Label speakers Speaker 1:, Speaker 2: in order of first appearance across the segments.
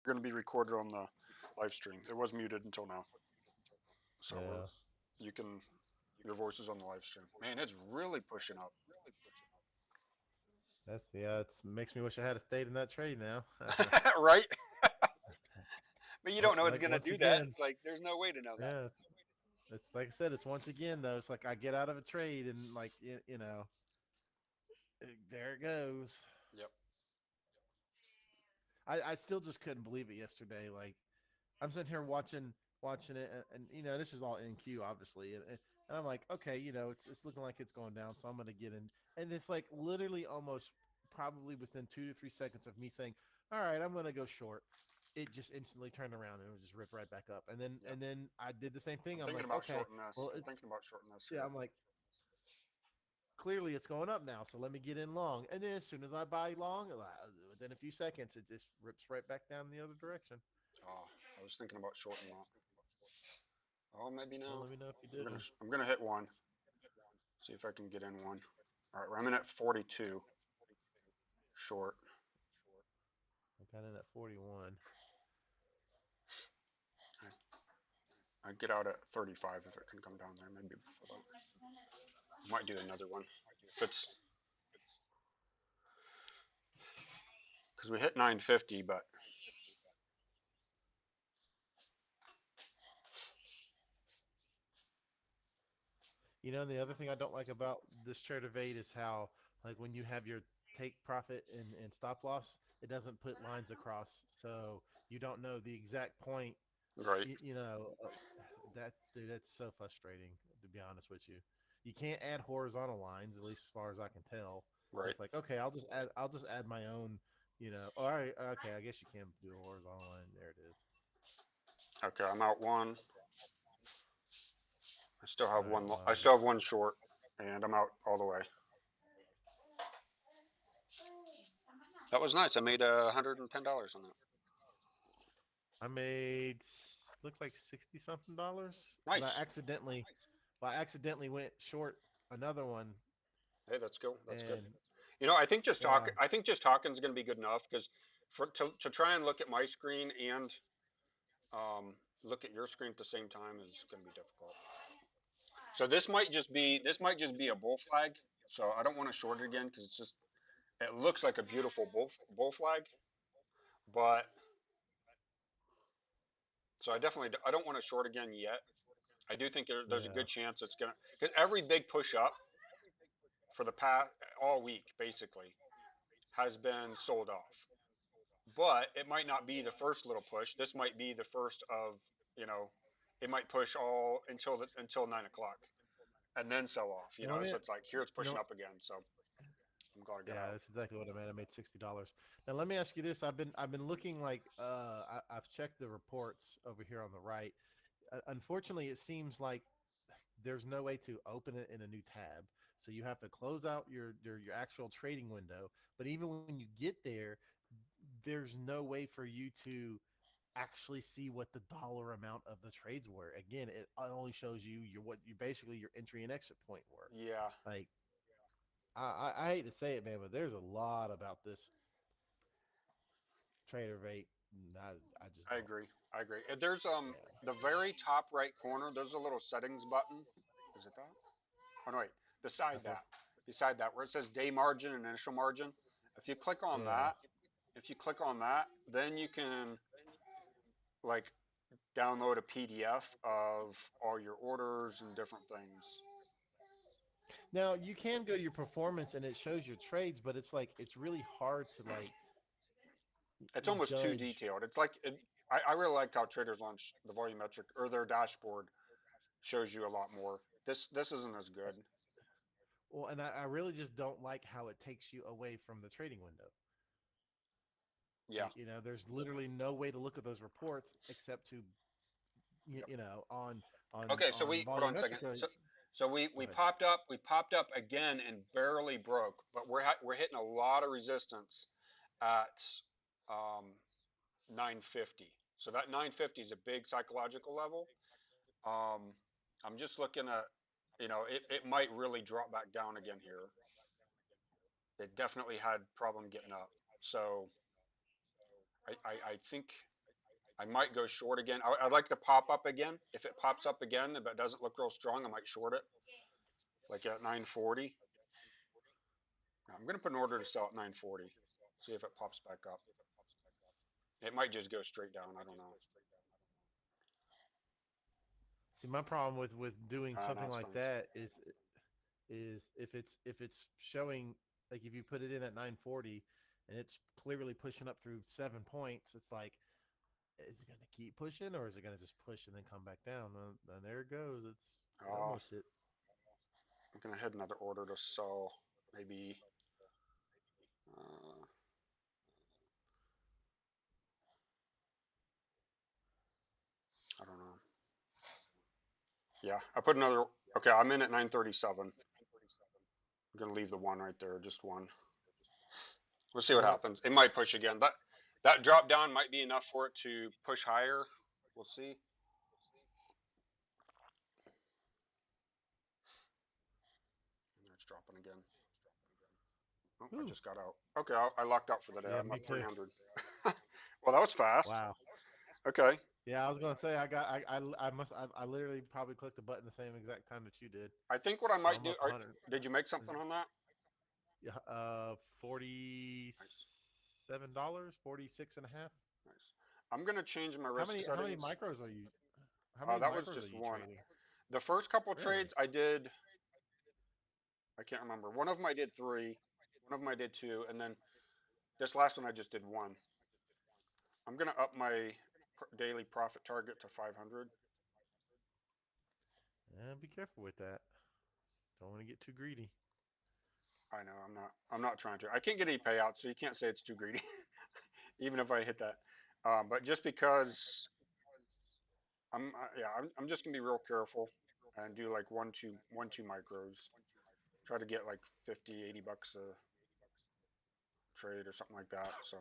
Speaker 1: going to be recorded on the live stream. It was muted until now, so
Speaker 2: Yeah.
Speaker 1: you can your voice is on the live stream. Man, it's really pushing up.
Speaker 2: It makes me wish I had stayed in that trade now.
Speaker 1: Right? But you don't know it's
Speaker 2: Like
Speaker 1: going to
Speaker 2: once
Speaker 1: do that.
Speaker 2: again,
Speaker 1: It's like there's no way to know that.
Speaker 2: yeah, it's like I said, it's once again though. It's like I get out of a trade and like there it goes.
Speaker 1: Yep.
Speaker 2: I still just couldn't believe it yesterday. Like I'm sitting here watching it, and this is all NQ obviously, and I'm like, okay, it's looking like it's going down, so I'm gonna get in, and it's like literally almost probably within 2 to 3 seconds of me saying, all right, I'm gonna go short. It just instantly turned around and it would just rip right back up, and then
Speaker 1: Yep.
Speaker 2: and then I did the same thing.
Speaker 1: I'm
Speaker 2: I'm
Speaker 1: thinking
Speaker 2: like,
Speaker 1: about
Speaker 2: okay,
Speaker 1: shorting this.
Speaker 2: well,
Speaker 1: I'm thinking about shorting this
Speaker 2: yeah,
Speaker 1: here.
Speaker 2: I'm like, clearly it's going up now, so let me get in long, and then as soon as I buy long, within a few seconds, it just rips right back down the other direction.
Speaker 1: Oh, I was thinking about shorting that. Oh, maybe
Speaker 2: Well,
Speaker 1: no.
Speaker 2: let me know if you
Speaker 1: I'm gonna
Speaker 2: do.
Speaker 1: I'm gonna hit one. See if I can get in one. All right, I'm in at 42 short.
Speaker 2: I got in at 41.
Speaker 1: I'd get out at 35 if it can come down there. Maybe before that. I might do another one if it's because we hit 950, but
Speaker 2: The other thing I don't like about this chart of eight is how, like, when you have your take profit and stop loss, it doesn't put lines across, so you don't know the exact point.
Speaker 1: right,
Speaker 2: That dude, that's so frustrating. To be honest with you, you can't add horizontal lines, at least as far as I can tell. So
Speaker 1: right.
Speaker 2: it's like, okay, I'll just add my own. All right, okay, I guess you can do a horizontal line. There it is.
Speaker 1: Okay, I'm out one. I still
Speaker 2: All
Speaker 1: have
Speaker 2: right,
Speaker 1: one.
Speaker 2: well,
Speaker 1: I still have one short, and I'm out all the way. That was nice. I made $110 on that.
Speaker 2: I made looked like 60 something dollars, but
Speaker 1: Nice.
Speaker 2: I accidentally went short another one,
Speaker 1: Hey, that's cool. That's good.
Speaker 2: and
Speaker 1: I think just talk.
Speaker 2: yeah,
Speaker 1: I think just talking is going to be good enough because for to try and look at my screen and look at your screen at the same time is going to be difficult. So this might just be a bull flag. So I don't want to short it again because it looks like a beautiful bull flag, but so I don't want to short again yet. I do think there's a
Speaker 2: yeah.
Speaker 1: good chance it's gonna because every big push up for the past all week basically has been sold off. But it might not be the first little push. This might be the first of you know, it might push all until 9 o'clock and then sell off.
Speaker 2: And let me,
Speaker 1: So it's like here it's
Speaker 2: you
Speaker 1: pushing
Speaker 2: know,
Speaker 1: up again. So I'm gonna get
Speaker 2: yeah,
Speaker 1: out.
Speaker 2: that's exactly what I made. I made $60. Now let me ask you this: I've been looking like I've checked the reports over here on the right. Unfortunately, it seems like there's no way to open it in a new tab. So you have to close out your actual trading window. But even when you get there, there's no way for you to actually see what the dollar amount of the trades were. Again, it only shows you you basically your entry and exit point were.
Speaker 1: Yeah,
Speaker 2: Like I hate to say it, man, but there's a lot about this trader rate. I just
Speaker 1: I
Speaker 2: don't.
Speaker 1: agree. I agree. There's
Speaker 2: Yeah,
Speaker 1: the very top right corner. There's a little settings button. Is it that? Oh no, wait. Beside
Speaker 2: okay.
Speaker 1: that, beside that, where it says day margin and initial margin. If you click on
Speaker 2: Yeah.
Speaker 1: that, then you can like download a PDF of all your orders and different things.
Speaker 2: Now you can go to your performance and it shows your trades, but it's like it's really hard to like
Speaker 1: It's almost too
Speaker 2: judge.
Speaker 1: detailed. I really liked how Traders Launch the volumetric or their dashboard shows you a lot more. This isn't as good.
Speaker 2: Well, and I really just don't like how it takes you away from the trading window.
Speaker 1: Yeah.
Speaker 2: There's literally no way to look at those reports except to
Speaker 1: Yep.
Speaker 2: on
Speaker 1: Okay, so
Speaker 2: on
Speaker 1: we hold on a second.
Speaker 2: volumetric.
Speaker 1: So
Speaker 2: Go
Speaker 1: we
Speaker 2: ahead.
Speaker 1: popped up again and barely broke, but we're hitting a lot of resistance at um, 950. So that 950 is a big psychological level. Um, I'm just looking at, it might really drop back down again here. It definitely had problem getting up. So I think. I might go short again. I'd like to pop up again. If it pops up again, but it doesn't look real strong, I might short it, like at 940. I'm going to put an order to sell at 940. See if it pops back up. It might just go straight down. I don't know.
Speaker 2: See, my problem with doing
Speaker 1: Now
Speaker 2: something
Speaker 1: it's
Speaker 2: like
Speaker 1: starting.
Speaker 2: that is if it's showing, like, if you put it in at 940 and it's clearly pushing up through 7 points, it's like, is it going to keep pushing or is it going to just push and then come back down? And there it goes. It
Speaker 1: Uh,
Speaker 2: almost hit.
Speaker 1: I'm going to hit another order to sell. Maybe. Uh, I don't know. Yeah, I put another. Okay, I'm in at 937. I'm going to leave the one right there, just one. We'll see what
Speaker 2: Yep.
Speaker 1: happens. It might push again. That drop down might be enough for it to push higher. We'll see. And it's dropping again. Oh, I
Speaker 2: Ooh.
Speaker 1: just got out. Okay, I locked out for the day.
Speaker 2: Yeah,
Speaker 1: I'm
Speaker 2: me
Speaker 1: up
Speaker 2: too.
Speaker 1: 300. Well, that was fast.
Speaker 2: Wow.
Speaker 1: Okay.
Speaker 2: Yeah, I was gonna say I literally probably clicked the button the same exact time that you did.
Speaker 1: I think what I
Speaker 2: So
Speaker 1: might
Speaker 2: I'm
Speaker 1: do.
Speaker 2: up 100.
Speaker 1: Did you make something on that?
Speaker 2: Yeah,
Speaker 1: Nice,
Speaker 2: $47, 46 and a half.
Speaker 1: nice. I'm gonna change my risk
Speaker 2: How many
Speaker 1: settings.
Speaker 2: micros are you how many
Speaker 1: That was
Speaker 2: micros are
Speaker 1: just
Speaker 2: you
Speaker 1: one.
Speaker 2: trading?
Speaker 1: The first couple
Speaker 2: Really?
Speaker 1: trades I did, I can't remember. One of them I did three, one of them I did two, and then this last one I just did one. I'm gonna up my daily profit target to 500.
Speaker 2: Yeah, be careful with that. Don't want to get too greedy.
Speaker 1: I know I'm not. I'm not trying to. I can't get any payouts, so you can't say it's too greedy, even if I hit that. But just because I'm just gonna be real careful and do like one two micros. Try to get like 50, 80 bucks a trade or something like that. So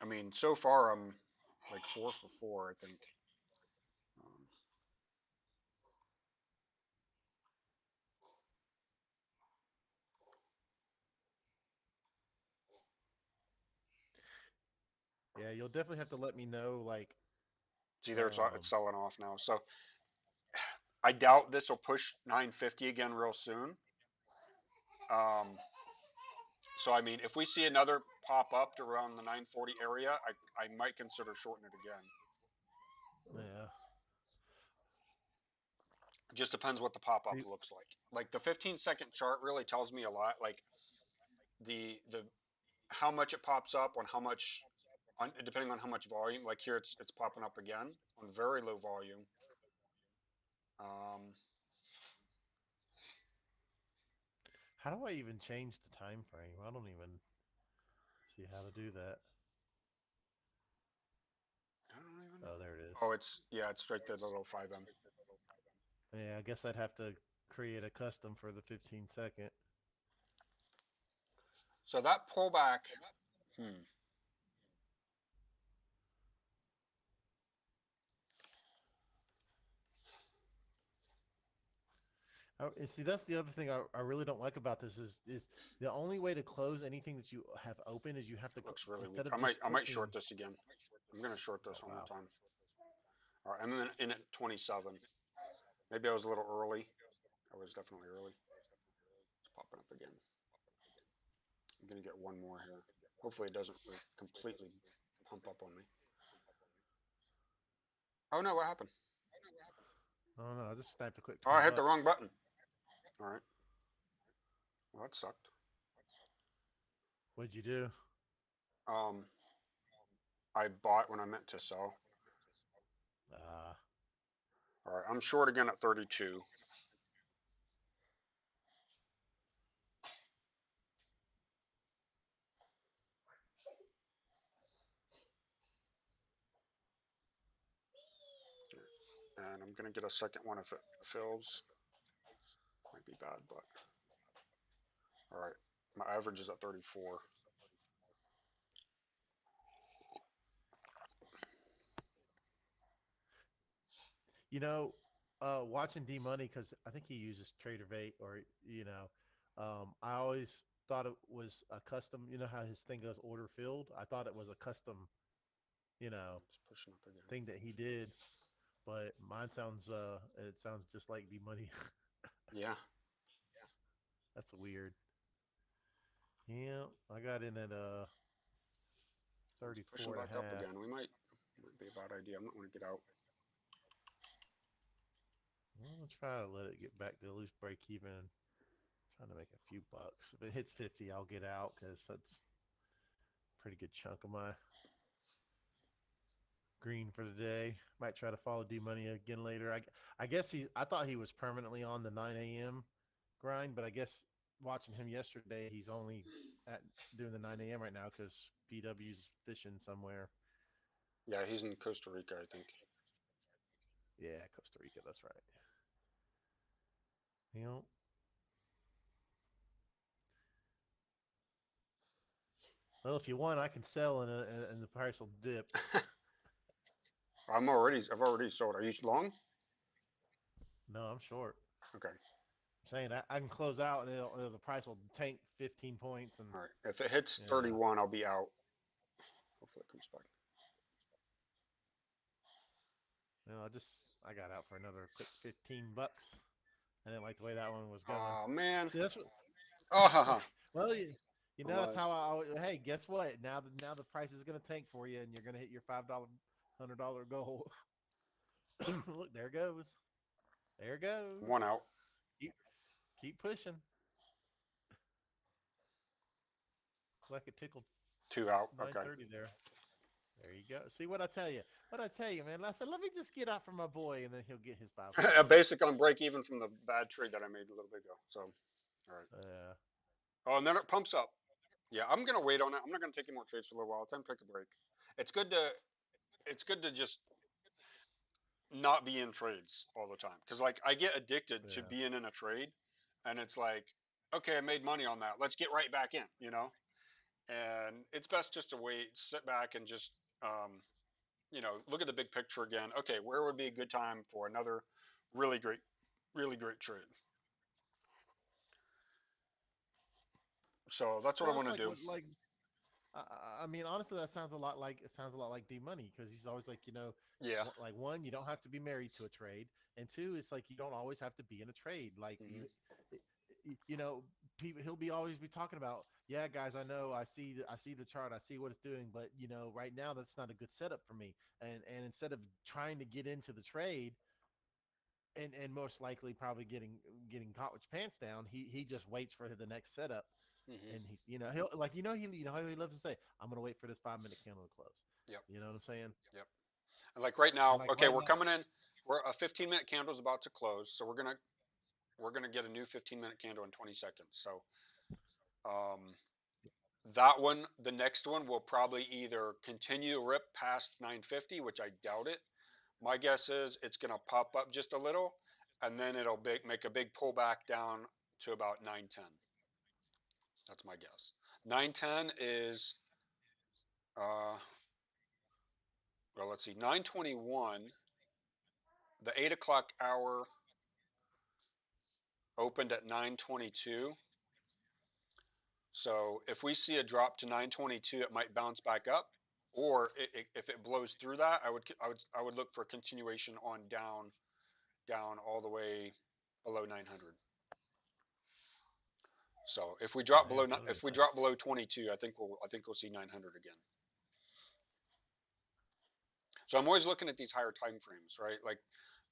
Speaker 1: I mean, so far I'm like 4 for 4, I think. Um,
Speaker 2: Yeah, you'll definitely have to let me know, like,
Speaker 1: it's either it's
Speaker 2: um,
Speaker 1: selling off now. So I doubt this will push 950 again real soon. Um, so I mean, if we see another pop up to around the 940 area, I might consider shorting it again.
Speaker 2: yeah.
Speaker 1: It just depends what the pop up
Speaker 2: See,
Speaker 1: looks like. Like the 15-second chart really tells me a lot. Like the how much it pops up on how much, depending on how much volume. Like here, it's popping up again on very low volume. Um,
Speaker 2: how do I even change the time frame? I don't even see how to do that.
Speaker 1: I don't even.
Speaker 2: Oh, there it is.
Speaker 1: Oh, it's right there, the little 5M.
Speaker 2: Yeah, I guess I'd have to create a custom for the 15-second.
Speaker 1: So that pullback. Hmm.
Speaker 2: And see, that's the other thing I really don't like about this is the only way to close anything that you have open is you have to
Speaker 1: It looks really weak.
Speaker 2: instead of just
Speaker 1: I might
Speaker 2: clicking.
Speaker 1: short this again. I'm gonna short
Speaker 2: Oh
Speaker 1: this one more
Speaker 2: wow.
Speaker 1: time. All right, I'm in at 27. Maybe I was a little early. I was definitely early. It's popping up again. I'm gonna get one more here. Hopefully it doesn't completely pump up on me. Oh no, what happened?
Speaker 2: Oh no, I just snapped a quick
Speaker 1: Oh, I
Speaker 2: 20
Speaker 1: hit the
Speaker 2: bucks.
Speaker 1: wrong button. All right. Well, that sucked.
Speaker 2: What'd you do?
Speaker 1: Um, I bought when I meant to sell.
Speaker 2: Uh,
Speaker 1: All right, I'm short again at 32. And I'm gonna get a second one if it fills. Might be bad, but all right. My average is at 34.
Speaker 2: you know, watching D Money because I think he uses TraderVate or I always thought it was a custom. You know how his thing goes order filled. I thought it was a custom, you know,
Speaker 1: It's pushing up again.
Speaker 2: thing that he did. But mine sounds it sounds just like D Money.
Speaker 1: Yeah,
Speaker 2: That's weird. Yeah, I got in at
Speaker 1: it's pushing
Speaker 2: 34 and a
Speaker 1: back up
Speaker 2: half.
Speaker 1: again. Might be a bad idea. I'm not going to get out.
Speaker 2: Well, I'll try to let it get back to at least break even. Trying to make a few bucks. If it hits 50, I'll get out because that's a pretty good chunk of my green for the day. Might try to follow D Money again later. I guess I thought he was permanently on the 9 a.m. grind, but I guess watching him yesterday, he's only at doing the 9 a.m. right now because PW's fishing somewhere.
Speaker 1: Yeah, he's in Costa Rica, I think.
Speaker 2: Yeah, Costa Rica. That's right. You know, well, if you want, I can sell and the price will dip.
Speaker 1: I've already sold. Are you long?
Speaker 2: No, I'm short.
Speaker 1: Okay.
Speaker 2: I'm saying I can close out and the price will tank 15 points and
Speaker 1: All right. If it hits
Speaker 2: yeah.
Speaker 1: 31, I'll be out. Hopefully it comes
Speaker 2: I got out for another quick 15 bucks. I didn't like the way that one was going.
Speaker 1: back. Oh man.
Speaker 2: See, that's what.
Speaker 1: Oh, haha.
Speaker 2: Well, you know that's how
Speaker 1: Almost.
Speaker 2: Hey, guess what? Now the price is gonna tank for you, and you're gonna hit your $5, $100 goal. Look, there it goes. There it goes.
Speaker 1: One out.
Speaker 2: Keep keep pushing. Like it tickled
Speaker 1: Two out. Okay.
Speaker 2: 930 there. There you go. See what I tell you? What I tell you, man? I said, let me just get out for my boy, and then he'll get his 500.
Speaker 1: A basic on break even from the bad trade that I made a little bit ago. So, all right.
Speaker 2: Yeah.
Speaker 1: Oh, and then it pumps up. Yeah, I'm gonna wait on it. I'm not gonna take any more trades for a little while. Time to take a break. It's good to it's good to just not be in trades all the time because like I get addicted to
Speaker 2: Yeah.
Speaker 1: being in a trade, and it's like, okay, I made money on that. Let's get right back in. And it's best just to wait, sit back, and just um, look at the big picture again. Okay, where would be a good time for another really great, really great trade? So that's what I
Speaker 2: Well,
Speaker 1: want
Speaker 2: it's
Speaker 1: to
Speaker 2: like
Speaker 1: do.
Speaker 2: what I mean, honestly, that sounds a lot like it sounds a lot like D Money because he's always like,
Speaker 1: Yeah.
Speaker 2: like one, you don't have to be married to a trade, and two, it's like you don't always have to be in a trade. Like
Speaker 1: Hmm.
Speaker 2: you know, people he'll be always be talking about, yeah, guys, I know, I see the chart, I see what it's doing, but right now that's not a good setup for me. And instead of trying to get into the trade, and most likely probably getting caught with your pants down, he just waits for the next setup
Speaker 1: Hmm.
Speaker 2: and he's he'll like how he loves to say, I'm gonna wait for this 5 minute candle to close.
Speaker 1: Yep.
Speaker 2: You know what I'm saying?
Speaker 1: Yep. And like right
Speaker 2: And
Speaker 1: now,
Speaker 2: like
Speaker 1: okay,
Speaker 2: right
Speaker 1: we're
Speaker 2: now,
Speaker 1: coming in. We're a 15-minute candle is about to close, so we're gonna get a new 15-minute candle in 20 seconds. So um, that one, the next one will probably either continue to rip past 950, which I doubt it. My guess is it's gonna pop up just a little, and then it'll make a big pullback down to about 910. That's my guess. 910 is well, let's see, 921. The 8 o'clock hour opened at 922. So if we see a drop to 922, it might bounce back up. Or if it blows through that, I would look for a continuation on down all the way below 900. So if we drop
Speaker 2: man,
Speaker 1: below
Speaker 2: so
Speaker 1: if we drop below 22, I think we'll see 900 again. So I'm always looking at these higher time frames, right? Like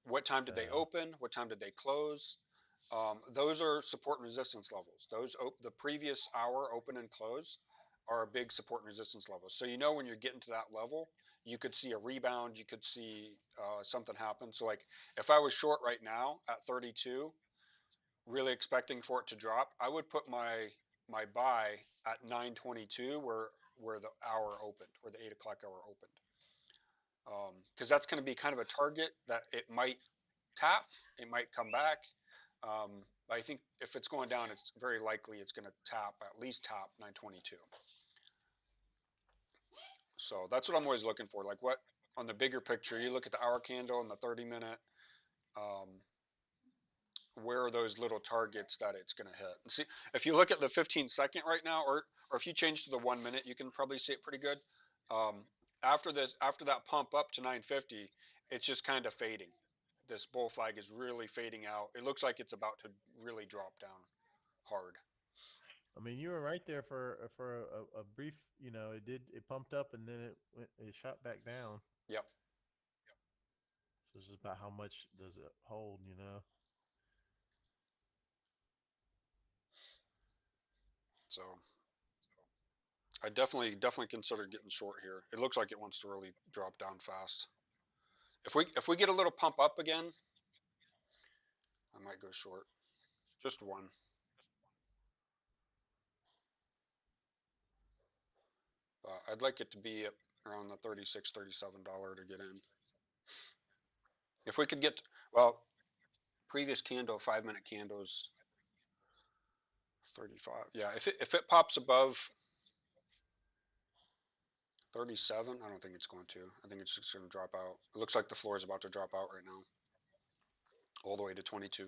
Speaker 1: what time did they
Speaker 2: uh,
Speaker 1: open? What time did they close? Those are support and resistance levels. The previous hour open and close are big support and resistance levels. So when you're getting to that level, you could see a rebound. You could see something happen. So like if I was short right now at 32, really expecting for it to drop, I would put my buy at 922 where the hour opened, where the 8 o'clock hour opened, because that's going to be kind of a target that it might tap, it might come back. But I think if it's going down, it's very likely it's going to at least tap 922. So that's what I'm always looking for. Like what on the bigger picture, you look at the hour candle and the 30-minute. Um, where are those little targets that it's going to hit. And see, if you look at the 15-second right now, or if you change to the 1 minute, you can probably see it pretty good. Um, after that pump up to 950, it's just kind of fading. This bull flag is really fading out. It looks like it's about to really drop down hard.
Speaker 2: I mean, you were right there for a brief. It pumped up and then it shot back down.
Speaker 1: Yep.
Speaker 2: So it's just about how much does it hold, you know?
Speaker 1: So I definitely consider getting short here. It looks like it wants to really drop down fast. If we get a little pump up again, I might go short. Just one. I'd like it to be at around the 36, $37 to get in. If we could get, well, previous candle, 5 minute candles, 35. Yeah, if it pops above 37, I don't think it's going to. I think it's just going to drop out. It looks like the floor is about to drop out right now, all the way to 22.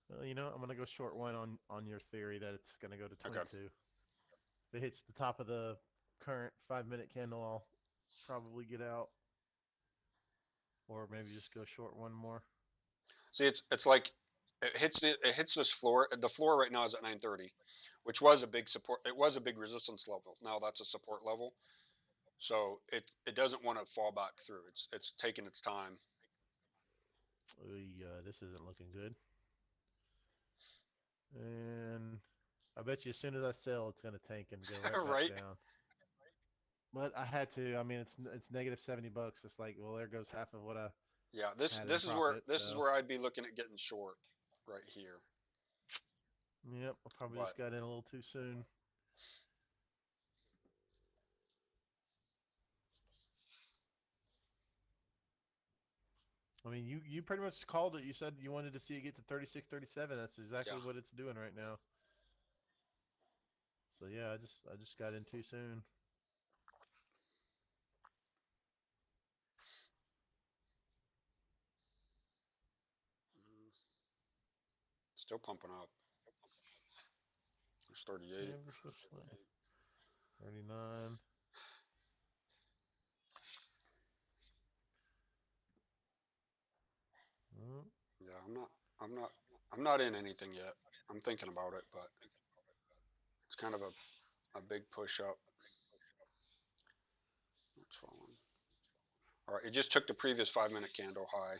Speaker 2: Well, I'm gonna go short one on your theory that it's gonna go to
Speaker 1: Okay.
Speaker 2: 22. If it hits the top of the current 5 minute candle, I'll probably get out, or maybe just go short one more.
Speaker 1: See, it's like it hits this floor. The floor right now is at 930, which was a big support. It was a big resistance level. Now that's a support level. So it doesn't want to fall back through. It's taking its time.
Speaker 2: This isn't looking good. And I bet you as soon as I sell, it's gonna tank and go right back
Speaker 1: Right?
Speaker 2: down. But I had to. I mean, it's negative $70. It's like, well, there goes half of what I
Speaker 1: Yeah. This
Speaker 2: had in
Speaker 1: this is where
Speaker 2: profit.
Speaker 1: this is
Speaker 2: So,
Speaker 1: where I'd be looking at getting short, right here.
Speaker 2: yep, I probably
Speaker 1: But
Speaker 2: just got in a little too soon. I mean, you pretty much called it. You said you wanted to see it get to 36, 37. That's
Speaker 1: yeah.
Speaker 2: exactly what it's doing right now. So yeah, I just got in too soon.
Speaker 1: Mm, Still pumping up. It's 38.
Speaker 2: Ever so slightly. 39. Mm,
Speaker 1: Yeah. I'm not in anything yet. I'm thinking about it, but it's kind of a big push up. It's falling. All right. It just took the previous 5 minute candle high.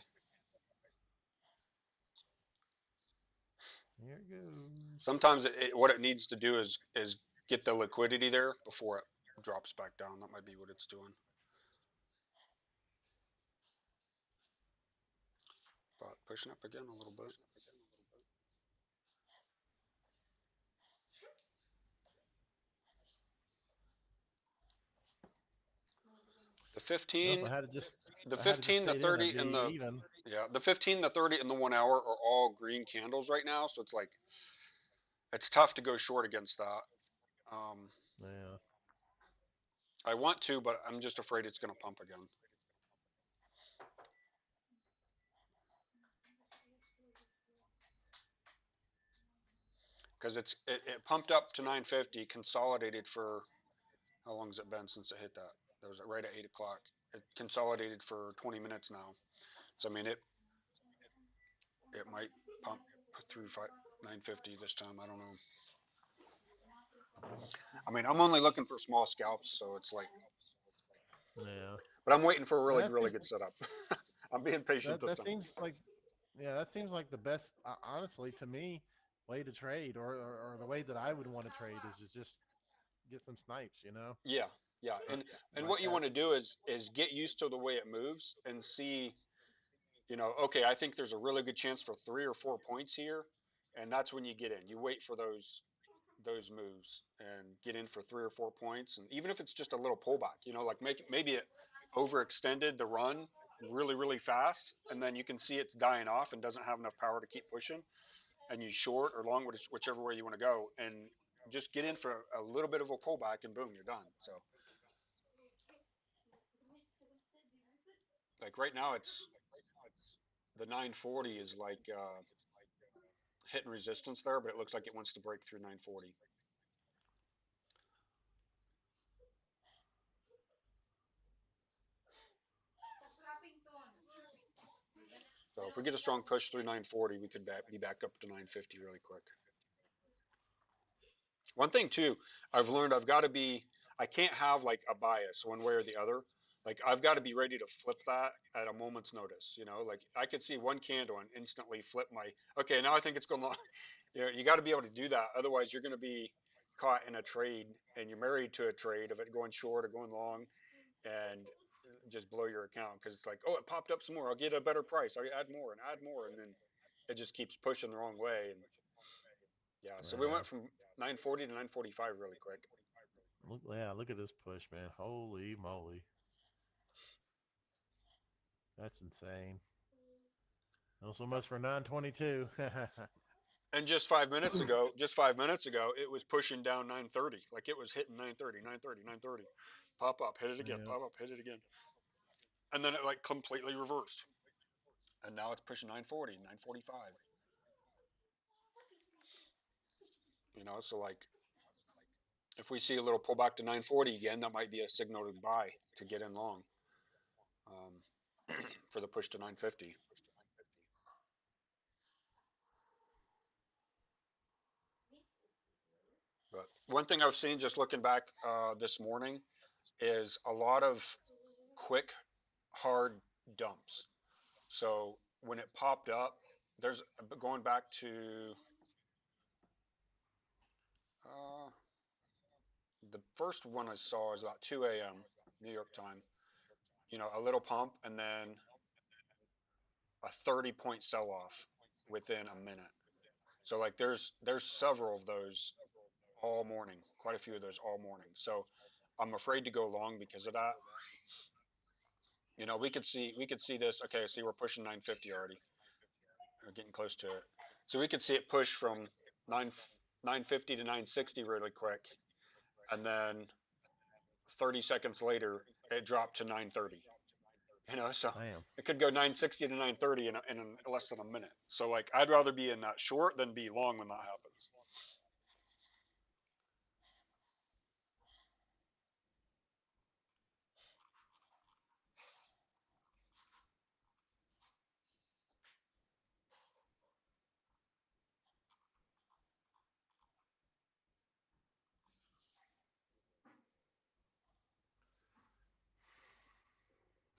Speaker 2: here it goes.
Speaker 1: Sometimes what it needs to do is get the liquidity there before it drops back down. That might be what it's doing. But pushing up again a little bit. The
Speaker 2: Well, if
Speaker 1: 15, the
Speaker 2: I had to just
Speaker 1: 15, the
Speaker 2: stayed in, I'd
Speaker 1: 30, and
Speaker 2: be
Speaker 1: the
Speaker 2: even.
Speaker 1: yeah, the 15, the 30, and the 1 hour are all green candles right now. So it's like it's tough to go short against that. Um,
Speaker 2: Yeah.
Speaker 1: I want to, but I'm just afraid it's going to pump again because it pumped up to 950, consolidated for how long has it been since it hit that? That was right at 8 o'clock. It consolidated for 20 minutes now. So I mean it might pump through 950 this time. I don't know. I mean, I'm only looking for small scalps, so it's like,
Speaker 2: Yeah.
Speaker 1: but I'm waiting for a
Speaker 2: And
Speaker 1: really really good setup. I'm being patient
Speaker 2: that
Speaker 1: this
Speaker 2: that
Speaker 1: time.
Speaker 2: seems like yeah, that seems like the best, honestly, to me, way to trade, or the way that I would want to trade is to just get some snipes,
Speaker 1: Yeah, yeah,
Speaker 2: uh,
Speaker 1: and
Speaker 2: like
Speaker 1: what you
Speaker 2: that.
Speaker 1: want to do is get used to the way it moves and see, okay, I think there's a really good chance for 3 or 4 points here, and that's when you get in. You wait for those moves and get in for 3 or 4 points, and even if it's just a little pullback, like maybe it overextended the run really really fast, and then you can see it's dying off and doesn't have enough power to keep pushing, and you short or long, whichever way you want to go, and just get in for a little bit of a pullback, and boom, you're done. So Like right now, it's the 940 is like hitting resistance there, but it looks like it wants to break through 940. So if we get a strong push through 940, we could be back up to 950 really quick. One thing too, I've learned I can't have like a bias one way or the other. Like I've got to be ready to flip that at a moment's notice. Like I could see one candle and instantly flip okay, now I think it's going long. You got to be able to do that. Otherwise, you're going to be caught in a trade and you're married to a trade of it going short or going long and just blow your account because it's like, oh, it popped up some more. I'll get a better price. I'll add more. And then it just keeps pushing the wrong way. And yeah, so we
Speaker 2: Yeah.
Speaker 1: went from 940 to 945 really quick.
Speaker 2: Look at this push, man. Holy moly. That's insane. Not so much for 922.
Speaker 1: And just 5 minutes ago, it was pushing down 930. Like it was hitting 930, 930, 930. Pop up, hit it again,
Speaker 2: Yeah.
Speaker 1: pop up, hit it again. And then it like completely reversed. And now it's pushing 940, 945. So like if we see a little pullback to 940 again, that might be a signal to buy to get in long for the push to 950. But one thing I've seen just looking back this morning is a lot of quick, hard dumps. So when it popped up, there's going back to uh, the first one I saw is about 2 a.m. New York time. A little pump and then a 30-point sell-off within a minute. So like there's several of those all morning, quite a few of those all morning. So I'm afraid to go long because of that. We could see this. Okay, see we're pushing 950 already. We're getting close to it. So we could see it push from 9 950 to 960 really quick, and then 30 seconds later it dropped to 930. So
Speaker 2: Damn.
Speaker 1: it could go 960 to 930 in less than a minute. So like I'd rather be in that short than be long when that happens.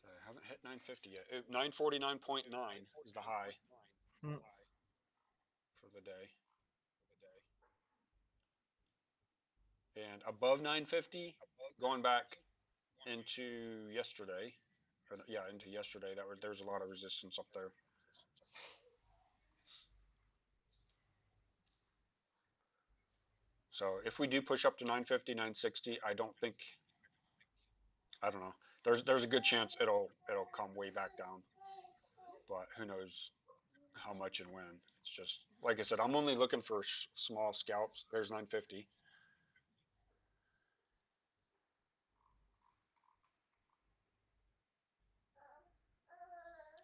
Speaker 1: Okay, I haven't hit 950 yet. 949.9 is the high
Speaker 2: Hmm.
Speaker 1: for the day. And above 950, going back into yesterday, yeah, into yesterday, there's a lot of resistance up there. So if we do push up to 950, 960, I don't know. There's a good chance it'll come way back down, but who knows how much and when. It's just like I said, I'm only looking for small scalps. There's 950,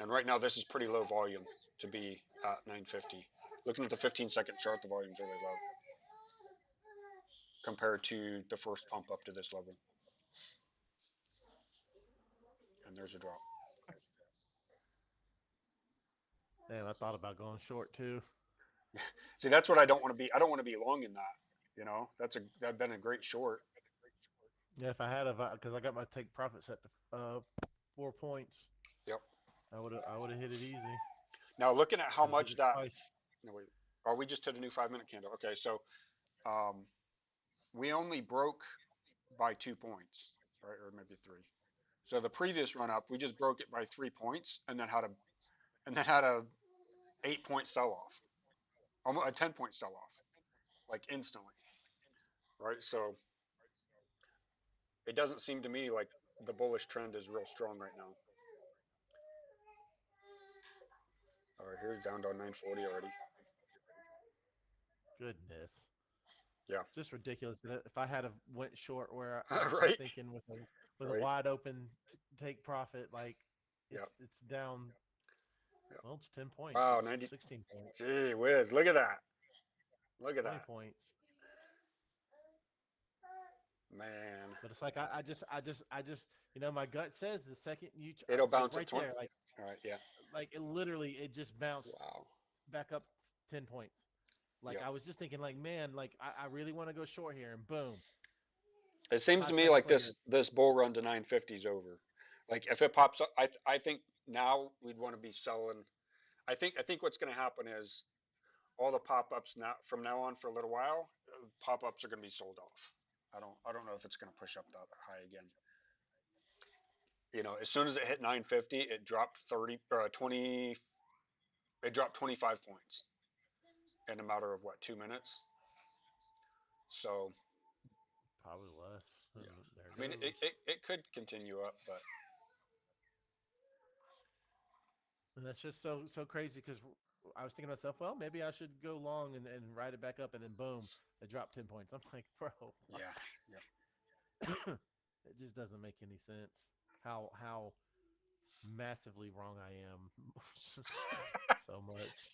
Speaker 1: and right now this is pretty low volume to be at 950. Looking at the 15-second chart, the volume's really low compared to the first pump up to this level. And there's a drop.
Speaker 2: Damn, I thought about going short too.
Speaker 1: See, that's what I don't want to be. I don't want to be long in that. That'd been a great short.
Speaker 2: Yeah, if I had because I got my take profit set to 4 points,
Speaker 1: Yep.
Speaker 2: I would have hit it easy.
Speaker 1: Now looking at how
Speaker 2: Could have hit
Speaker 1: much
Speaker 2: it
Speaker 1: that.
Speaker 2: twice.
Speaker 1: No wait. Oh, we just hit a new 5 minute candle. Okay, so um, we only broke by 2 points, right, or maybe three. So the previous run up, we just broke it by 3 points, and then had a 8 point sell off, almost a 10 point sell off, like instantly, right? So it doesn't seem to me like the bullish trend is real strong right now. All right, here's down to 940 already.
Speaker 2: Goodness.
Speaker 1: Yeah.
Speaker 2: Just ridiculous. If I had a went short where I'm
Speaker 1: Right.
Speaker 2: thinking with a
Speaker 1: Right.
Speaker 2: wide open take profit, like
Speaker 1: Yep.
Speaker 2: It's down.
Speaker 1: Yep.
Speaker 2: Well, it's 10 points.
Speaker 1: Wow,
Speaker 2: It's
Speaker 1: 90.
Speaker 2: 16 points.
Speaker 1: Gee whiz, look at that. Look at
Speaker 2: 20
Speaker 1: that.
Speaker 2: points.
Speaker 1: Man.
Speaker 2: But it's like my gut says the second
Speaker 1: It'll
Speaker 2: like
Speaker 1: bounce at
Speaker 2: right
Speaker 1: 20.
Speaker 2: there,
Speaker 1: All right, yeah.
Speaker 2: like it literally, it just bounced
Speaker 1: Wow.
Speaker 2: back up 10 points. Like
Speaker 1: Yep.
Speaker 2: I was just thinking, like man, like I really want to go short here, and boom,
Speaker 1: It seems to
Speaker 2: five
Speaker 1: me
Speaker 2: seconds
Speaker 1: like
Speaker 2: later.
Speaker 1: this bull run to 950 is over. Like if it pops up, I think now we'd want to be selling. I think what's going to happen is all the pop-ups now from now on for a little while, pop-ups are going to be sold off. I don't know if it's going to push up that high again. As soon as it hit 950, it dropped 30 or 20. It dropped 25 points in a matter of what, 2 minutes. So
Speaker 2: Probably less.
Speaker 1: yeah,
Speaker 2: There it
Speaker 1: I mean
Speaker 2: goes.
Speaker 1: it could continue up, but
Speaker 2: And that's just so crazy because I was thinking to myself, well, maybe I should go long and ride it back up, and then boom, it dropped 10 points. I'm like, bro,
Speaker 1: yeah, yep,
Speaker 2: it just doesn't make any sense. How massively wrong I am so much.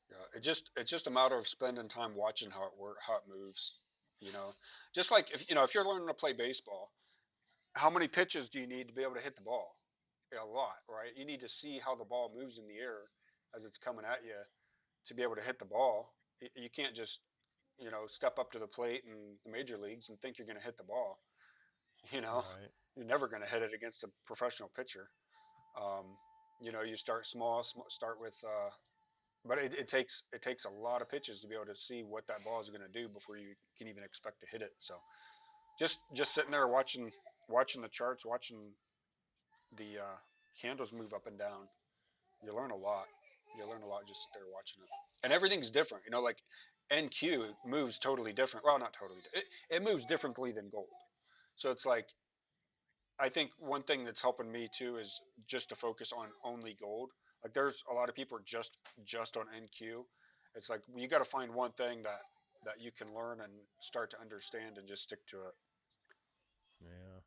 Speaker 1: yeah. It's just a matter of spending time watching how it moves. You know, just like if you're learning to play baseball, how many pitches do you need to be able to hit the ball? A lot, right? You need to see how the ball moves in the air as it's coming at you to be able to hit the ball. You can't just step up to the plate in the major leagues and think you're going to hit the ball. You know,
Speaker 2: Right.
Speaker 1: you're never going to hit it against a professional pitcher. Um, you start small, start with, but it takes a lot of pitches to be able to see what that ball is going to do before you can even expect to hit it. So just sitting there watching the charts, watching the candles move up and down, you learn a lot. You learn a lot just sit there watching it, and everything's different. Like NQ moves totally different. Well, not totally. It moves differently than gold. So it's like I think one thing that's helping me too is just to focus on only gold. Like there's a lot of people just on NQ. It's like you got to find one thing that you can learn and start to understand and just stick to it.
Speaker 2: Yeah.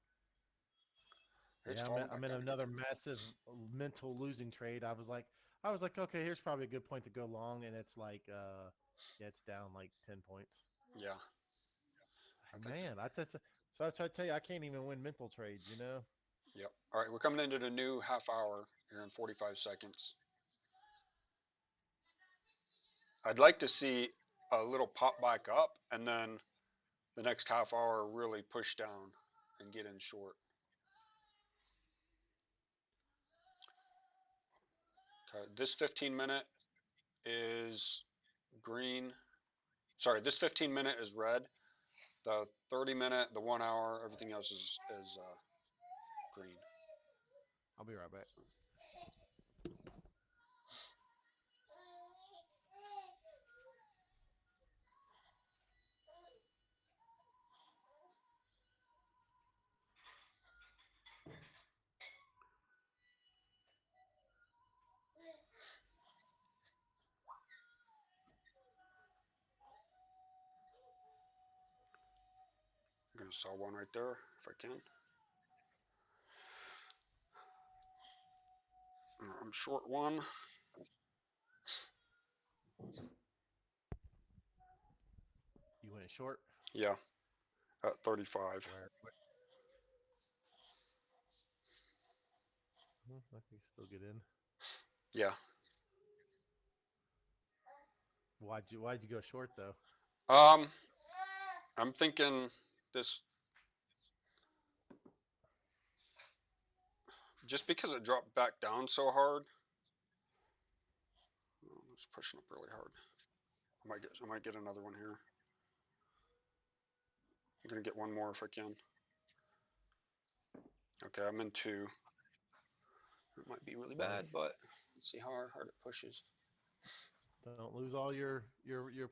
Speaker 1: It's
Speaker 2: Yeah,
Speaker 1: falling
Speaker 2: I'm
Speaker 1: back
Speaker 2: in
Speaker 1: down again.
Speaker 2: another massive mental losing trade. I was like, okay, here's probably a good point to go long, and it's like, yeah, it's down like 10 points.
Speaker 1: Yeah, I
Speaker 2: Like,
Speaker 1: think.
Speaker 2: man, so I try to tell you, I can't even win mental trades, you know?
Speaker 1: Yep. All right, we're coming into the new half hour here in 45 seconds. I'd like to see a little pop back up and then the next half hour really push down and get in short. Okay, this 15 minute is green. Sorry, this 15 minute is red. The 30 minute, the 1 hour, everything else is green.
Speaker 2: I'll be right back.
Speaker 1: So I'm gonna sell one right there if I can. I'm short one.
Speaker 2: You went short?
Speaker 1: Yeah, at 35.
Speaker 2: Where? I can still get in.
Speaker 1: Yeah.
Speaker 2: Why'd you go short though?
Speaker 1: Um, I'm thinking this just because it dropped back down so hard. Oh, it's pushing up really hard. I might get another one here. I'm gonna get one more if I can. Okay, I'm in two. It might be really
Speaker 2: Well,
Speaker 1: bad, but let's see how hard it pushes.
Speaker 2: don't lose all your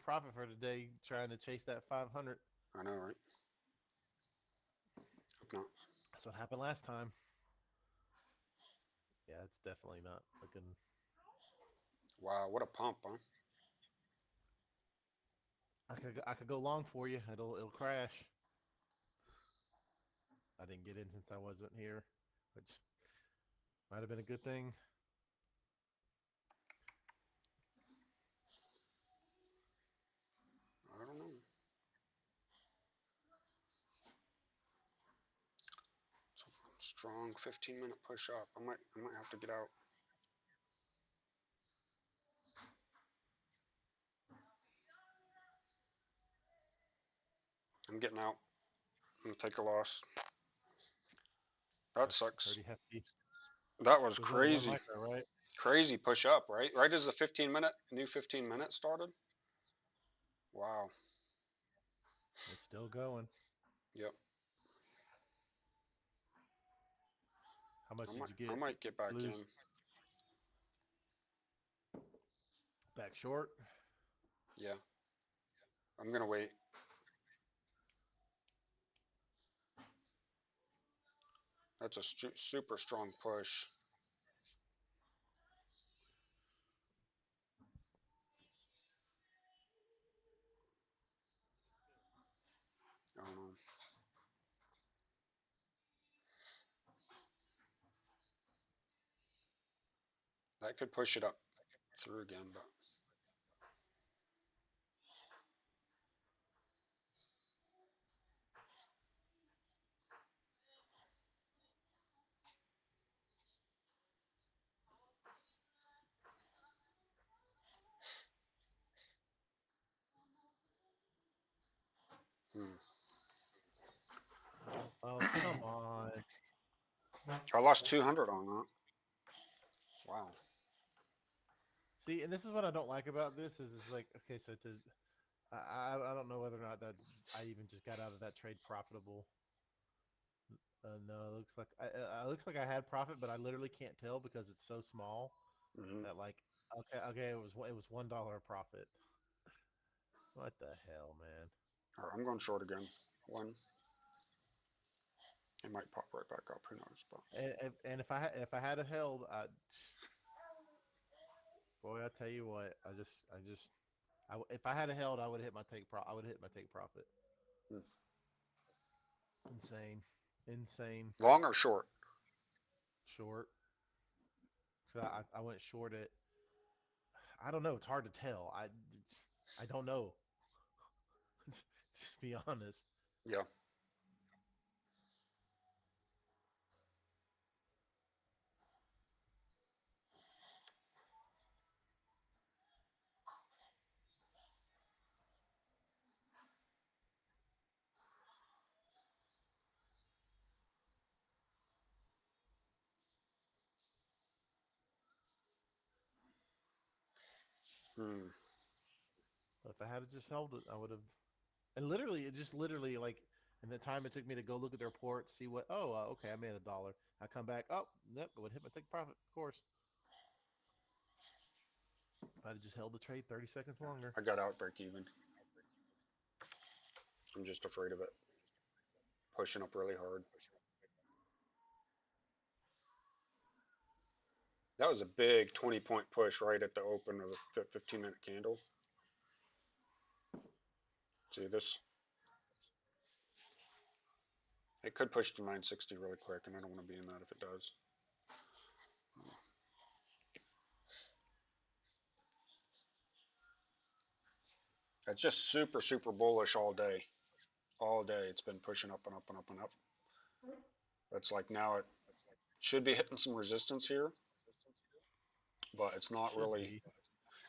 Speaker 2: profit for today trying to chase that 500.
Speaker 1: I know, right? Hope not.
Speaker 2: That's what happened last time. Yeah, it's definitely not looking.
Speaker 1: Wow, what a pump, huh?
Speaker 2: I could go long for you. It'll crash. I didn't get in since I wasn't here, which might have been a good thing.
Speaker 1: I don't know. Strong 15-minute push up. I might have to get out. I'm getting out. I'm gonna take a loss. That
Speaker 2: That's
Speaker 1: sucks.
Speaker 2: pretty hefty.
Speaker 1: That was
Speaker 2: It was only one
Speaker 1: crazy.
Speaker 2: micro, right?
Speaker 1: Crazy push up, right? Right as the 15 minute started. Wow.
Speaker 2: It's still going.
Speaker 1: Yep.
Speaker 2: How much
Speaker 1: I
Speaker 2: did
Speaker 1: might
Speaker 2: you
Speaker 1: I
Speaker 2: get?
Speaker 1: might get back
Speaker 2: Lose
Speaker 1: in.
Speaker 2: back short.
Speaker 1: Yeah. I'm gonna wait. That's a super strong push. I don't know. That could push it up through again, but hmm.
Speaker 2: Oh, come on.
Speaker 1: I lost 200 on that. Wow.
Speaker 2: See, and this is what I don't like about this is it's like okay, so I don't know whether or not that I even just got out of that trade profitable. No, it looks like it looks like I had profit, but I literally can't tell because it's so small
Speaker 1: Hmm.
Speaker 2: that like okay, it was $1 profit. What the hell, man?
Speaker 1: All right, I'm going short again. One. It might pop right back up. Who knows? But
Speaker 2: And if I had a held, boy, I tell you what, if I had a held, I would hit my I would hit my take profit.
Speaker 1: hmm.
Speaker 2: Insane, insane
Speaker 1: Long or short?
Speaker 2: short. So I went short at I don't know. It's hard to tell. I don't know. To be honest.
Speaker 1: Yeah. Hmm.
Speaker 2: If I had just held it, I would have. And literally, it just literally like in the time it took me to go look at the report, see what. Oh, okay, I made $1. I come back. Oh, nope, I would hit my take profit, of course. If I'd just held the trade 30 seconds longer.
Speaker 1: I got out break even. I'm just afraid of it pushing up really hard. That was a big 20-point push right at the open of the 15-minute candle. See this? It could push to 960 really quick, and I don't want to be in that if it does. It's just super bullish all day. All day it's been pushing up and up and up and up. It's like now it should be hitting some resistance here, but it's not
Speaker 2: Should
Speaker 1: really.
Speaker 2: be.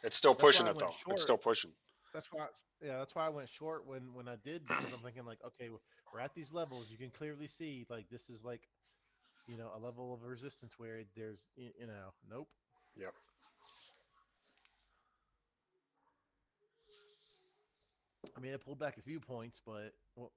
Speaker 1: It's still
Speaker 2: That's
Speaker 1: pushing
Speaker 2: why I
Speaker 1: it
Speaker 2: went
Speaker 1: though. It's
Speaker 2: short.
Speaker 1: still pushing.
Speaker 2: That's why, yeah, that's why I went short when I did because I'm thinking like, okay, we're at these levels. You can clearly see like this is like a level of resistance where there's nope.
Speaker 1: Yep.
Speaker 2: I mean, it pulled back a few points, but well,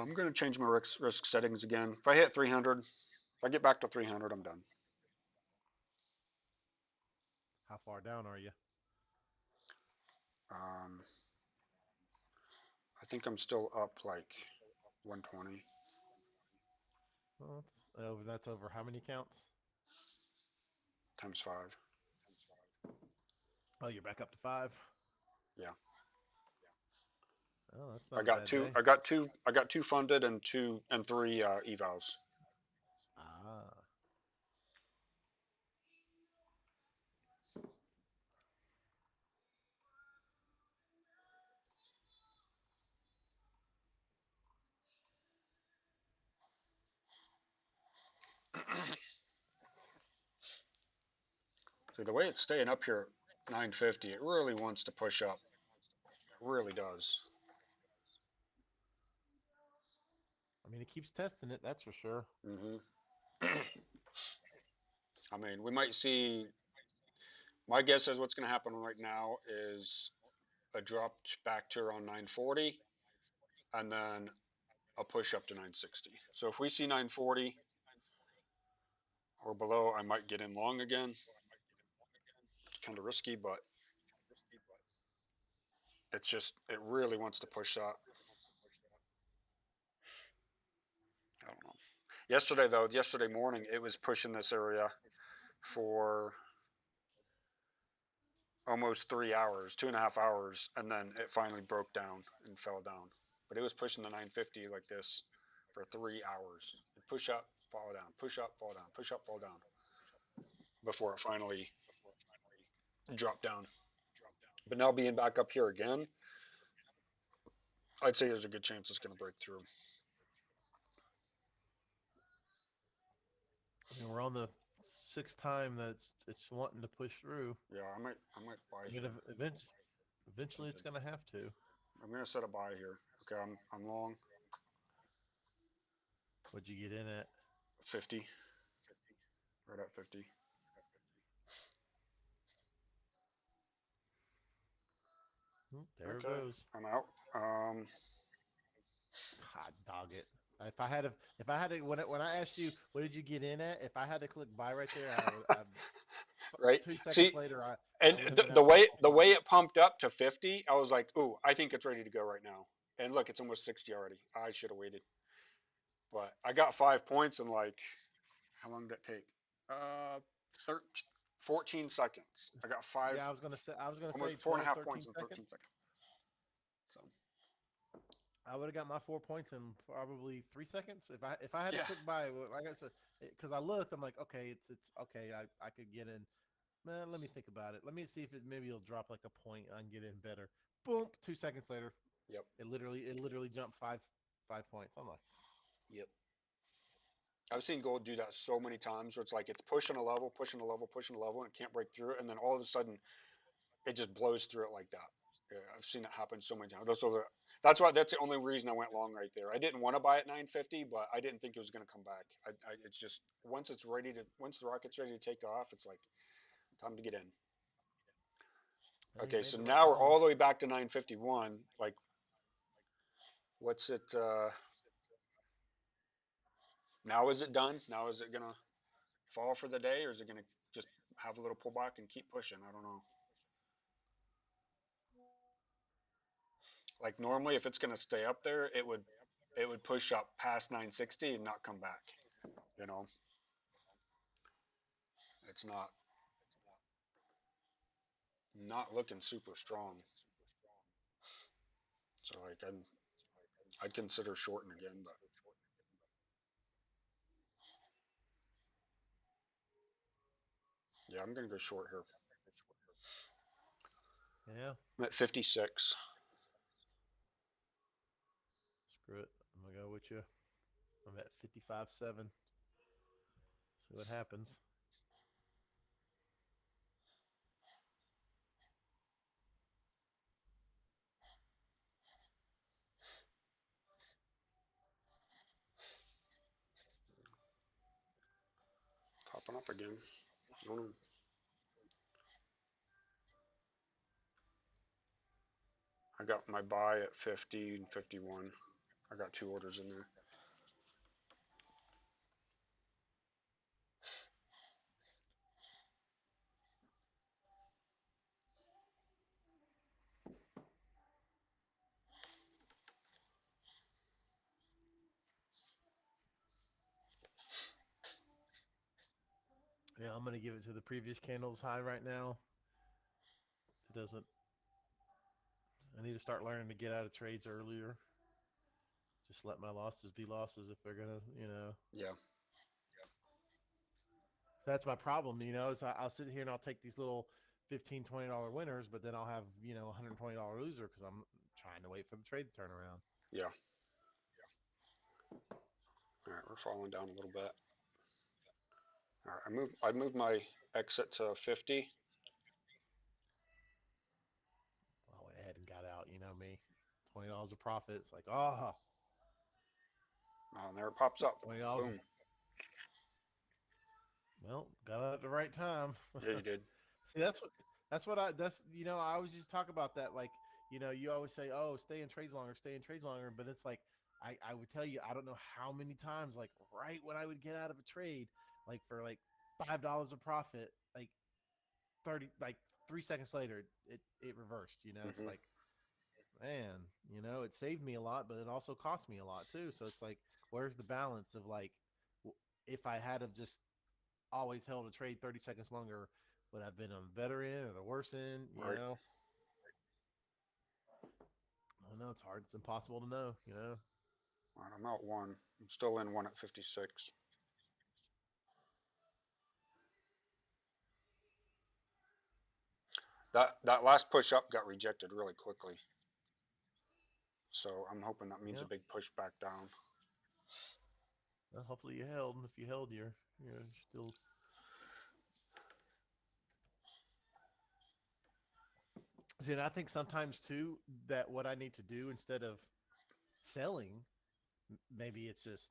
Speaker 1: I'm going to change my risk settings again. If I hit 300, if I get back to 300, I'm done.
Speaker 2: How far down are you?
Speaker 1: Um, I think I'm still up like 120
Speaker 2: Well, that's over how many counts?
Speaker 1: times five.
Speaker 2: Oh, you're back up to five.
Speaker 1: Yeah,
Speaker 2: Oh, that's
Speaker 1: I
Speaker 2: not a
Speaker 1: got
Speaker 2: bad
Speaker 1: two.
Speaker 2: day.
Speaker 1: I got two funded and three evals.
Speaker 2: Ah,
Speaker 1: So the way it's staying up here at 950, it really wants to push up. It really does.
Speaker 2: I mean, it keeps testing it. That's for sure.
Speaker 1: hmm I mean, we might see. My guess is what's going to happen right now is a drop back to around 940, and then a push up to 960. So if we see 940 or below, I might get in long again. Kind of risky, but it really wants to push that. I don't know. Yesterday though, yesterday morning, it was pushing this area for almost 3 hours, 2.5 hours, and then it finally broke down and fell down. But it was pushing the 950 like this for 3 hours. It push up, fall down, push up, fall down, push up, fall down before it finally dropped down. But now being back up here again, I'd say there's a good chance it's going to break through.
Speaker 2: I mean, we're on the sixth time that it's wanting to push through.
Speaker 1: Yeah, I might buy
Speaker 2: I mean,
Speaker 1: here.
Speaker 2: eventually it's
Speaker 1: Tempted.
Speaker 2: gonna have to.
Speaker 1: I'm gonna set a buy here. Okay, I'm long
Speaker 2: What'd you get in at?
Speaker 1: 50, right at 50.
Speaker 2: There it
Speaker 1: Okay,
Speaker 2: goes.
Speaker 1: I'm out.
Speaker 2: Hot dog it. If I had to when I asked you what did you get in at, if I had to click buy right there,
Speaker 1: Right.
Speaker 2: 2 seconds
Speaker 1: See,
Speaker 2: later I
Speaker 1: and
Speaker 2: would have
Speaker 1: the,
Speaker 2: been
Speaker 1: the
Speaker 2: out
Speaker 1: way
Speaker 2: all
Speaker 1: the way
Speaker 2: five.
Speaker 1: it pumped up to 50, I was like, ooh, I think it's ready to go right now. And look, it's almost 60 already. I should have waited, but I got 5 points in like how long did it take? 13, 14 seconds. I got five,
Speaker 2: Yeah, I was gonna say
Speaker 1: almost four and a
Speaker 2: 12,
Speaker 1: half
Speaker 2: 13
Speaker 1: points in
Speaker 2: seconds.
Speaker 1: 13 seconds. So
Speaker 2: I would have got my 4 points in probably 3 seconds if I had to
Speaker 1: yeah,
Speaker 2: click buy. Like I said, because I looked, I'm like, okay, it's okay. I could get in. Man, let me think about it. Let me see if maybe it'll drop like a point. I can get in better. Boom! 2 seconds later,
Speaker 1: yep,
Speaker 2: it literally jumped five points. I'm like,
Speaker 1: yep. I've seen gold do that so many times where it's like it's pushing a level, pushing a level, pushing a level, and it can't break through it, and then all of a sudden it just blows through it like that. Yeah, I've seen that happen so many times. That's the only reason I went long right there. I didn't want to buy at 950, but I didn't think it was going to come back. It's just once the rocket's ready to take off, it's like time to get in.
Speaker 2: hey, you
Speaker 1: Okay,
Speaker 2: made
Speaker 1: so
Speaker 2: the right
Speaker 1: now we're all
Speaker 2: call.
Speaker 1: the way back to 951. Like, what's it? Now is it done? Now is it gonna fall for the day, or is it gonna just have a little pullback and keep pushing? I don't know. Like normally, if it's gonna stay up there, it would push up past 960 and not come back. You know, it's not looking super strong. So like I'd consider shorting again, but yeah, I'm gonna go short here.
Speaker 2: Yeah,
Speaker 1: I'm at 56.
Speaker 2: screw it. I'm gonna go with you. I'm at 55.7. See what happens.
Speaker 1: Popping up again. I don't know. I got my buy at 50 and 51. I got two orders in there.
Speaker 2: Yeah, I'm gonna give it to the previous candles high right now. It doesn't. I need to start learning to get out of trades earlier. Just let my losses be losses if they're gonna.
Speaker 1: Yeah.
Speaker 2: That's my problem, is I'll sit here and I'll take these little 15, $20 winners, but then I'll have, $120 loser because I'm trying to wait for the trade to turn around.
Speaker 1: Yeah. All right, we're falling down a little bit. All right, I moved my exit to 50.
Speaker 2: I went ahead and got out, me. $20 of profit. It's like, oh,
Speaker 1: Oh, and there it pops up.
Speaker 2: $20.
Speaker 1: Boom.
Speaker 2: Well, got out at the right time.
Speaker 1: Yeah, you did.
Speaker 2: See, I always just talk about that. Like, you always say, oh, stay in trades longer. But it's like, I would tell you, I don't know how many times, like, right when I would get out of a trade, like, for like $5 of profit, like, 3 seconds later, it reversed. It's
Speaker 1: Hmm.
Speaker 2: like, man, it saved me a lot, but it also cost me a lot too. So it's like, where's the balance of like, if I had have just always held a trade 30 seconds longer, would I've been on the better end or the worse end?
Speaker 1: Right.
Speaker 2: I don't know. It's hard. It's impossible to know.
Speaker 1: All right, I'm out one. I'm still in one at 56. That last push up got rejected really quickly. So I'm hoping that means a
Speaker 2: Yeah.
Speaker 1: big push back down.
Speaker 2: Well, hopefully you held, and if you held, you're still. See, and I think sometimes too that what I need to do instead of selling, maybe it's just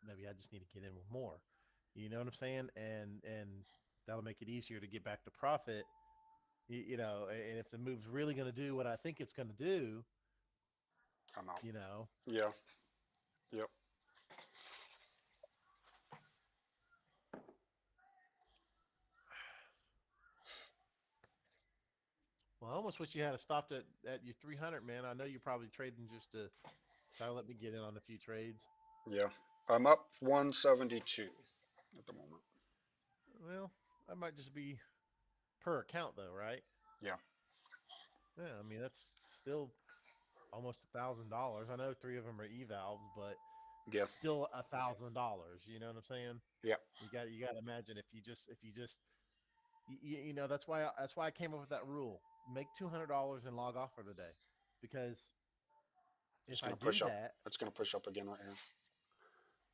Speaker 2: maybe I just need to get in with more. You know what I'm saying? And that'll make it easier to get back to profit. And if the move's really going to do what I think it's going to do,
Speaker 1: I'm out.
Speaker 2: you know,
Speaker 1: Yeah. Yep.
Speaker 2: well, I almost wish you had stopped at your 300, man. I know you're probably trading just to try to let me get in on a few trades.
Speaker 1: Yeah. I'm up 172 at the moment.
Speaker 2: Well, that might just be per account though, right?
Speaker 1: Yeah.
Speaker 2: Yeah, I mean that's still almost $1,000. I know three of them are evals, but
Speaker 1: Yeah.
Speaker 2: still $1,000. You know what I'm saying?
Speaker 1: Yeah.
Speaker 2: You got to imagine if you just that's why I came up with that rule. Make $200 and log off for the day, because
Speaker 1: It's
Speaker 2: if I
Speaker 1: gonna
Speaker 2: do
Speaker 1: push up.
Speaker 2: that,
Speaker 1: It's gonna push up again right here.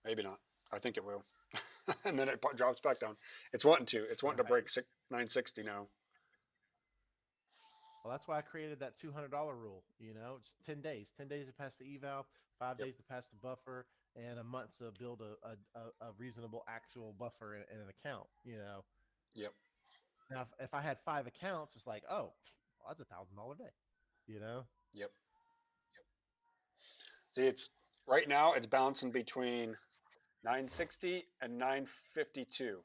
Speaker 1: Maybe not. I think it will. And then it drops back down. It's wanting to. It's wanting to
Speaker 2: right?
Speaker 1: break 960 now.
Speaker 2: Well, that's why I created that $200 rule. It's 10 days. 10 days to pass the eval, five
Speaker 1: Yep.
Speaker 2: days to pass the buffer, and a month to build a reasonable actual buffer in an account.
Speaker 1: Yep.
Speaker 2: Now if I had 5 accounts, it's like, oh, well, that's $1,000 day. You know?
Speaker 1: Yep. See, it's right now. It's bouncing between 960 and 952.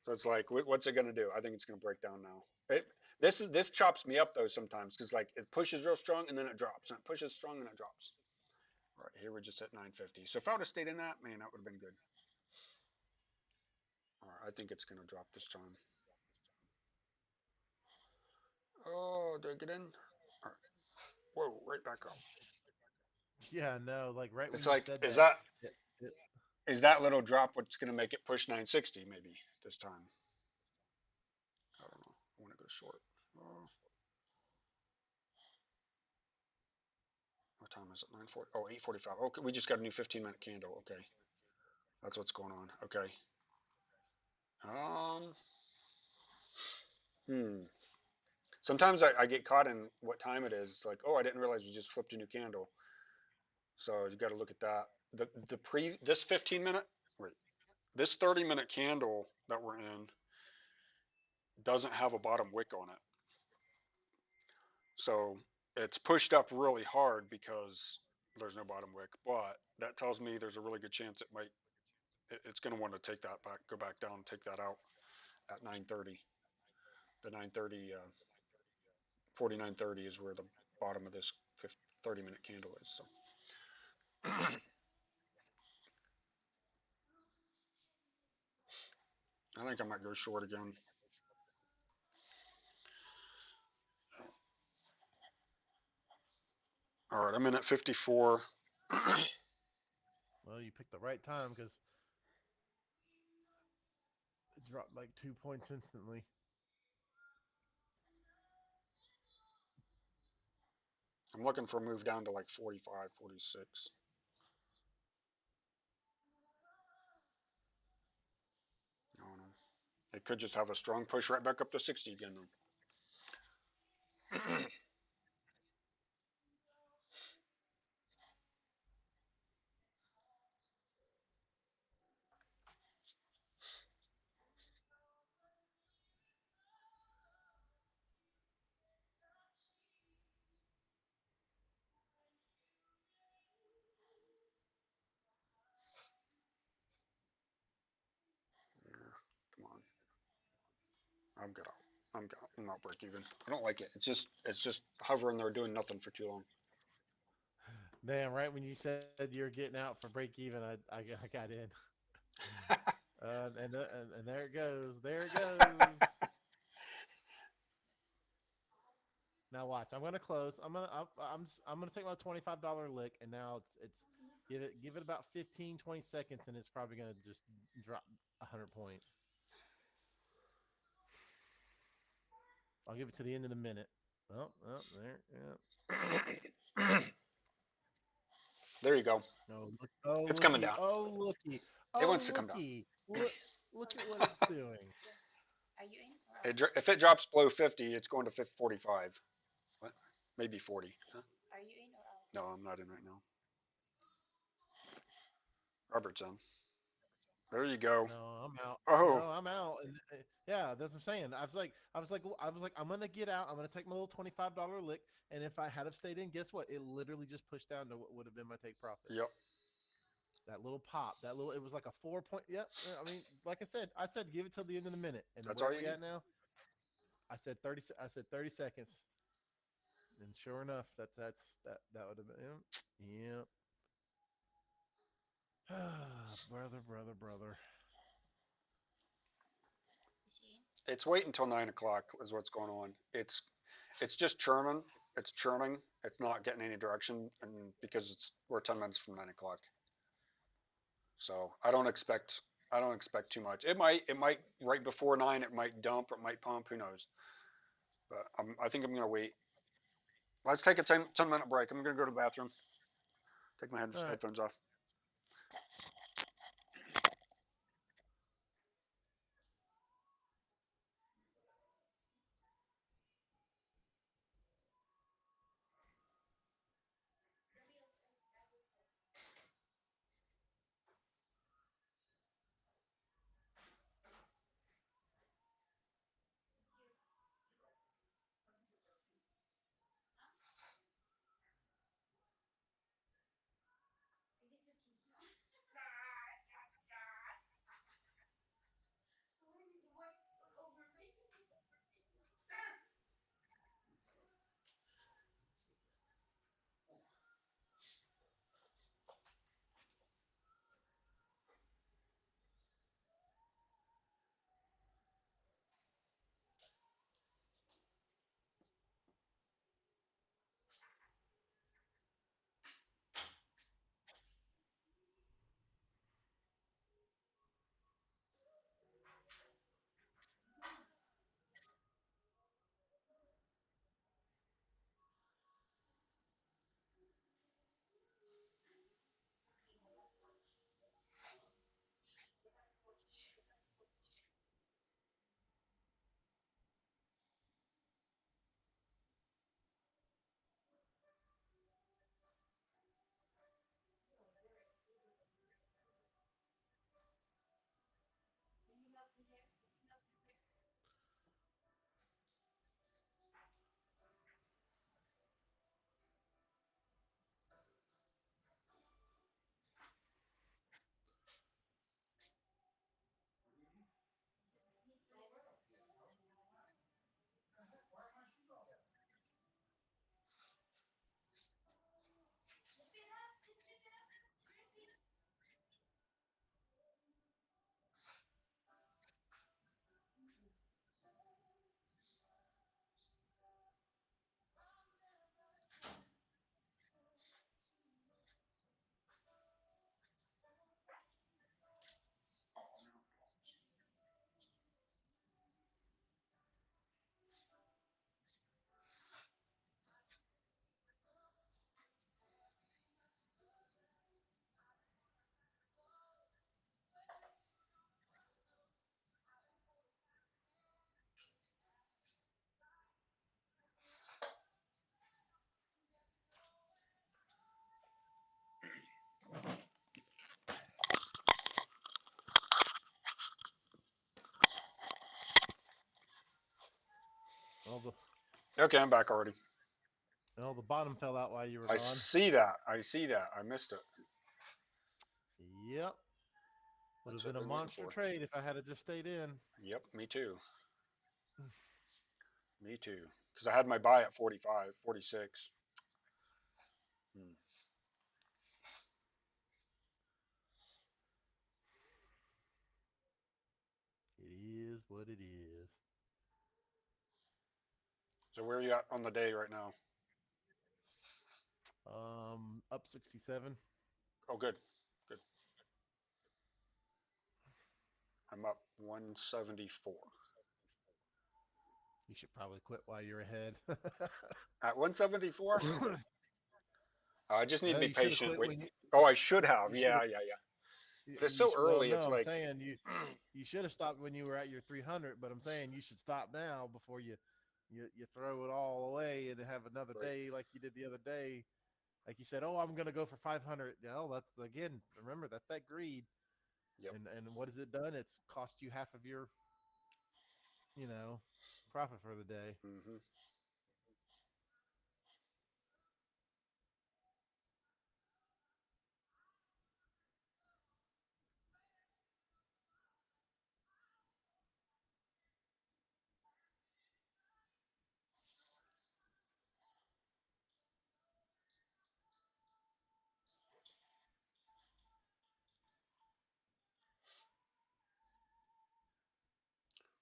Speaker 1: So it's like, what's it gonna do? I think it's gonna break down now. This chops me up though sometimes because like it pushes real strong and then it drops and it pushes strong and it drops. All right, here we're just at 950. So if I would have stayed in that, man, that would have been good. All right, I think it's gonna drop this time. Oh, did I get in? All right. Whoa, right back up.
Speaker 2: Yeah, no, like right when
Speaker 1: It's
Speaker 2: you
Speaker 1: like,
Speaker 2: said
Speaker 1: is
Speaker 2: that,
Speaker 1: that
Speaker 2: it
Speaker 1: is that little drop what's gonna make it push 960 maybe this time? I don't know. I want to go short. Oh, what time is it? 9:40. Oh, 8:45. Okay, we just got a new 15-minute candle. Okay, that's what's going on. Okay. Um. Hmm. Sometimes I get caught in what time it is. It's like, oh, I didn't realize we just flipped a new candle. So you got to look at that. This 15-minute, wait, this 30-minute candle that we're in doesn't have a bottom wick on it. So it's pushed up really hard because there's no bottom wick. But that tells me there's a really good chance it's going to want to take that back, go back down, and take that out at 9:30. The 9:30, 49.30 is where the bottom of this 30-minute candle is. So I think I might go short again. All right, I'm in at 54.
Speaker 2: Well, you picked the right time because it dropped like 2 points instantly.
Speaker 1: I'm looking for a move down to like 45, 46. I don't know. It could just have a strong push right back up to 60 again, though. Yeah, come on. I'm good. I'm good. I'm not break even. I don't like it. It's just hovering there doing nothing for too long.
Speaker 2: Damn, right when you said you were getting out for break even, I got in. And there it goes. There it goes. Now watch. I'm gonna close. I'm gonna take my $25 lick, and now it's give it about 15, 20 seconds, and it's probably gonna just drop 100 points. I'll give it to the end of the minute. Oh, oh, there, yeah.
Speaker 1: There you go.
Speaker 2: Oh, look, oh,
Speaker 1: It's coming
Speaker 2: looky,
Speaker 1: down.
Speaker 2: oh, looky,
Speaker 1: It
Speaker 2: oh,
Speaker 1: wants to come down.
Speaker 2: looky. Look at what it's doing.
Speaker 1: If it drops below 50, it's going to 45. What? Maybe 40. Huh? No, I'm not in right now. Robert's in. There you go.
Speaker 2: No, I'm out.
Speaker 1: Oh,
Speaker 2: No, I'm out. And yeah, that's what I'm saying. I was like, I'm gonna get out. I'm gonna take my little $25 lick. And if I had have stayed in, guess what? It literally just pushed down to what would have been my take profit.
Speaker 1: yep.
Speaker 2: That little pop, it was like a 4 point. Yep. I mean, like I said, give it till the end of the minute. And
Speaker 1: That's
Speaker 2: where
Speaker 1: all
Speaker 2: are
Speaker 1: you
Speaker 2: we
Speaker 1: need.
Speaker 2: at now? I said 30 seconds. And sure enough, that would have been. Yep. Yep. Brother, brother, brother.
Speaker 1: It's wait until 9 o'clock is what's going on. It's just churning. It's churning. It's not getting any direction, and because we're 10 minutes from 9 o'clock, so I don't expect too much. It might right before 9. It might dump. It might pump. Who knows? But I think I'm gonna wait. Let's take a 10 minute break. I'm gonna go to the bathroom. Take my
Speaker 2: All right.
Speaker 1: headphones off.
Speaker 2: the
Speaker 1: Okay, I'm back already.
Speaker 2: all the bottom fell out while you were
Speaker 1: I
Speaker 2: gone.
Speaker 1: see that. I see that. I missed it.
Speaker 2: Yep. Would
Speaker 1: That's
Speaker 2: have
Speaker 1: what
Speaker 2: been
Speaker 1: I've
Speaker 2: a
Speaker 1: been waiting
Speaker 2: monster
Speaker 1: for.
Speaker 2: trade if I had just stayed in.
Speaker 1: Yep, me too. Me too. Because I had my buy at 45, 46. Hmm.
Speaker 2: It is what it is.
Speaker 1: So where are you at on the day right now?
Speaker 2: Up 67.
Speaker 1: Oh, good. Good. I'm up 174.
Speaker 2: You should probably quit while you're ahead.
Speaker 1: At 174? I just need to
Speaker 2: Well,
Speaker 1: be
Speaker 2: you should have
Speaker 1: patient.
Speaker 2: quit
Speaker 1: Wait.
Speaker 2: when
Speaker 1: Oh, I should have.
Speaker 2: you should
Speaker 1: Yeah,
Speaker 2: have.
Speaker 1: yeah, yeah.
Speaker 2: You,
Speaker 1: But it's
Speaker 2: you
Speaker 1: so
Speaker 2: sh- well,
Speaker 1: early.
Speaker 2: no,
Speaker 1: It's
Speaker 2: I'm
Speaker 1: like,
Speaker 2: saying you should have stopped when you were at your 300. But I'm saying you should stop now before you throw it all away and have another
Speaker 1: right.
Speaker 2: day like you did the other day. Like you said, oh, I'm gonna go for 500. No, that's again. Remember that's that greed.
Speaker 1: Yep.
Speaker 2: And what has it done? It's cost you half of your you know profit for the day.
Speaker 1: Hmm.